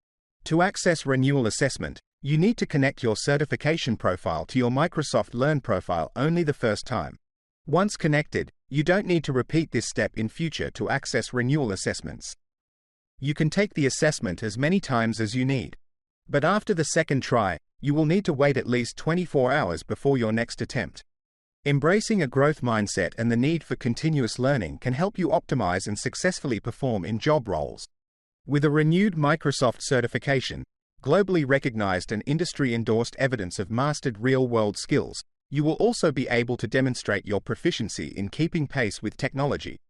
To access renewal assessment, you need to connect your certification profile to your Microsoft Learn profile only the first time. Once connected, you don't need to repeat this step in future to access renewal assessments. You can take the assessment as many times as you need. But after the second try, you will need to wait at least 24 hours before your next attempt. Embracing a growth mindset and the need for continuous learning can help you optimize and successfully perform in job roles. With a renewed Microsoft certification, globally recognized and industry-endorsed evidence of mastered real-world skills, you will also be able to demonstrate your proficiency in keeping pace with technology.